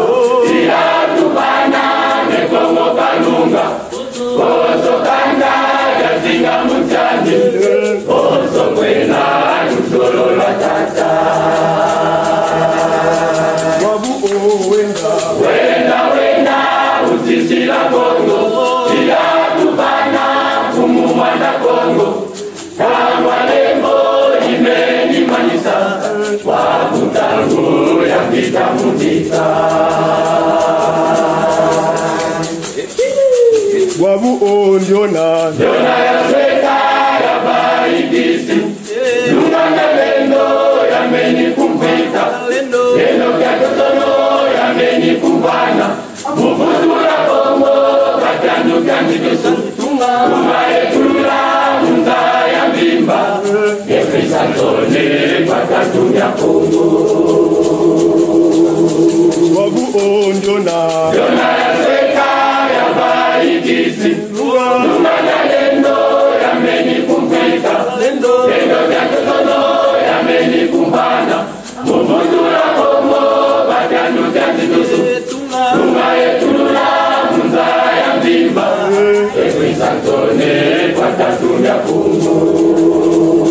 ila tubana ne Kongo kalunga koso kanda Zinga mutande, oso mwena, nusolo la tata. Wabu wenda, uzisi la Kongo. Ila tubana, kumumana Kongo. Kama lembo, itamundika Wabu ondiona ya sweka ya baigisi Lunga lendo ya meni kumbika Lendo kya totono ya meni kumbana Mubutura kongo Katandu kandikisu Tunga etula Munza ya mbimba Efrisa tone Katatu ya kongo Wabu ondiona ya sweka ya baigisi Lunga lendo ya meni kumbika Lendo kya totono ya meni kumbana Mubutura kongo Katandu kandikisu Tunga etula Munza ya mbimba Efrisa tone Katatu ya kongo